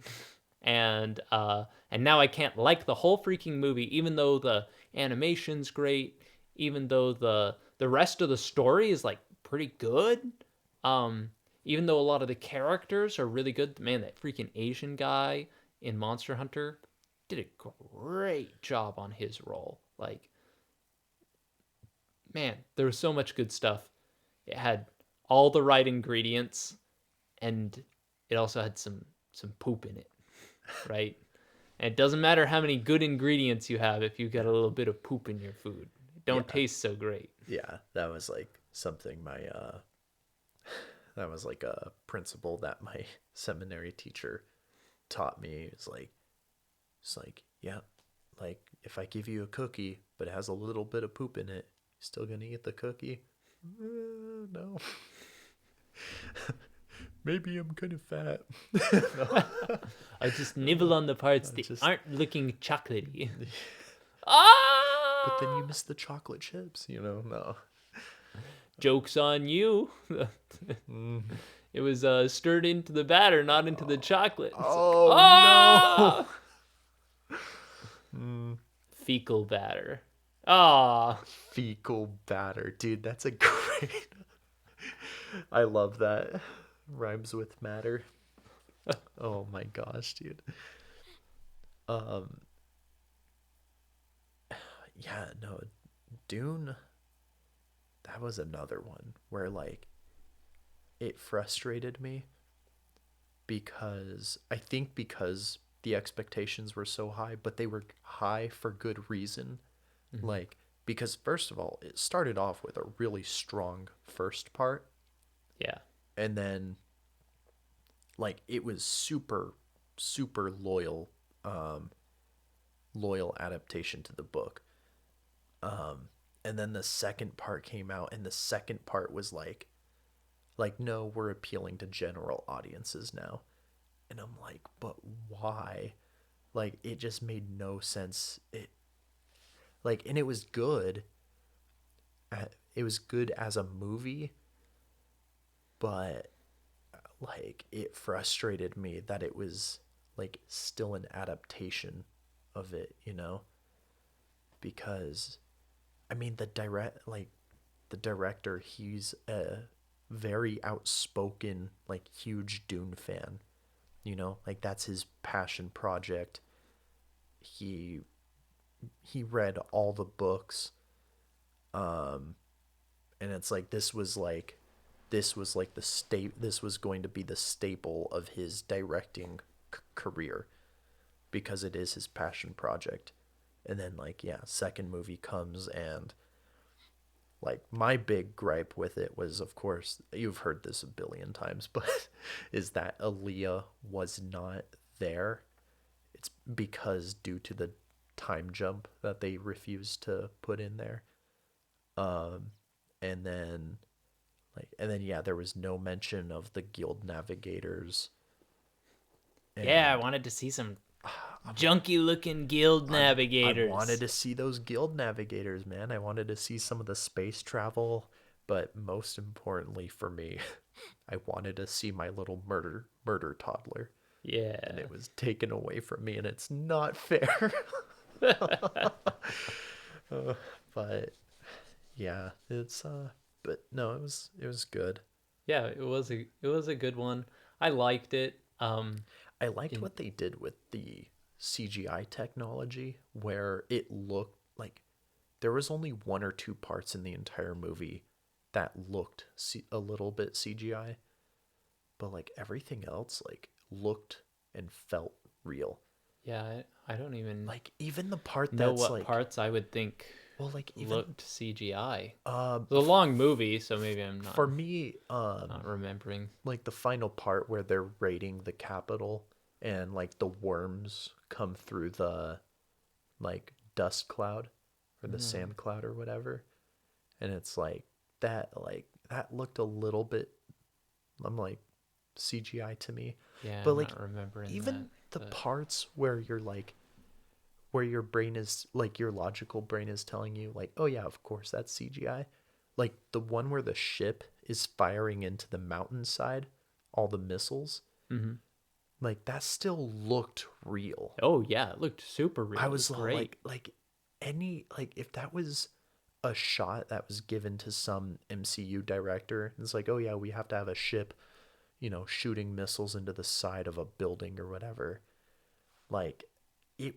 And now I can't like the whole freaking movie, even though the animation's great, even though the rest of the story is like pretty good. Um, Even though a lot of the characters are really good. Man, that freaking Asian guy in Monster Hunter did a great job on his role. Like, man, there was so much good stuff. It had all the right ingredients, and it also had some poop in it, right? And it doesn't matter how many good ingredients you have if you've got a little bit of poop in your food. It don't yeah. taste so great. Yeah. That was like something that was like a principle that my seminary teacher taught me. It's like, yeah, Like, if I give you a cookie, but it has a little bit of poop in it, you still gonna eat the cookie? No. Maybe I'm kind of fat. No. I just nibble on the parts that Just, aren't looking chocolatey. but then you Ah! miss the chocolate chips, you know? No. Joke's on you. Mm. It was stirred into the batter, not into the chocolate. It's like, Oh no. ah! Mm. Fecal batter. Ah. Fecal batter, dude. That's a great. I love that. Rhymes with matter. Oh my gosh, dude. Um, yeah, no, Dune. That was another one where like it frustrated me because I think because the expectations were so high, but they were high for good reason. Mhm. Like, because first of all, it started off with a really strong first part, Yeah. and then like it was super, super um, loyal adaptation to the book. And then the second part came out, and the second part was like no, we're appealing to general audiences now, and I'm like, but why? Like, it just made no sense. And it was good. It was good as a movie, but like it frustrated me that it was like still an adaptation of it, because I mean the director, he's a very outspoken, like huge Dune fan, like that's his passion project. He he read all the books, um and it's like this was going to be the staple of his directing career because it is his passion project. And then like yeah, second movie comes, and like my big gripe with it was, of course, you've heard this a billion times, but is that Aaliyah was not there. It's because due to the time jump that they refused to put in there. Um and then yeah, there was no mention of the guild navigators. Yeah, I And wanted to see some junky looking guild I wanted navigators. to see those guild navigators, man. I wanted to see some of the space travel, but most importantly for me, I wanted to see my little murder toddler, and Yeah. it was taken away from me, and it's not fair. But yeah, it's but no, it was good. Yeah, it was a good one. I liked it. I liked In what they did with the CGI technology, where it looked like there was only one or two parts in the entire movie that looked a little bit CGI, but like everything else like looked and felt real. yeah, I don't even Like even the part know that's what like, parts I would think well, like even looked CGI. It um was a long movie, so maybe I'm not for me, not remembering. like the final part where they're raiding the Capitol, and like the worms come through the like dust cloud or the Mm, sand cloud or whatever, and it's like that looked a little bit, I'm like, CGI to me. yeah, But I'm like not remembering that, even the but parts where you're like, where your brain is like, your logical brain is telling you like, oh yeah, of course that's CGI. Like the one where the ship is firing into the mountainside, all the missiles, mhm. like that still looked real. Oh yeah, it looked super I real. It was was all great. like any, like if that was a shot that was given to some MCU director, it's like, oh yeah, we have to have a ship, shooting missiles into the side of a building or whatever. Like it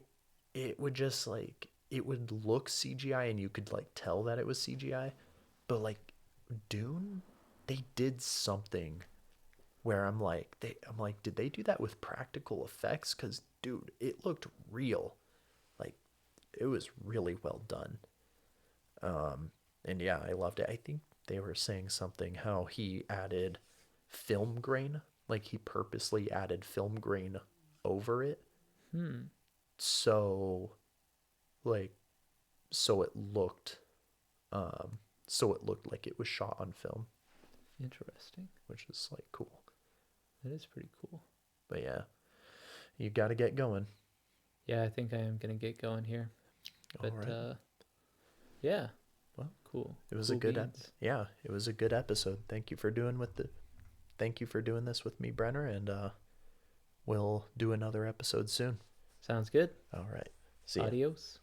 it would just like, it would look CGI and you could like tell that it was CGI. But like Dune, they did something where I'm like, did they do that with practical effects? Cuz dude, it looked real. Like it was really well done. And yeah, I loved it. I think they were saying something how he added film grain, like he purposely added film grain over it. Hmm. So like so it looked so it looked like it was shot on film, Interesting. which is like cool. That is pretty cool. But yeah, you got to get going. Yeah, I think I am gonna get going here. All But right. yeah, Well, cool. it was Cool a good beans. yeah, it was a good episode. Thank you for doing this with me, Brenner, and we'll do another episode soon. Sounds good. All right. See ya. Adios.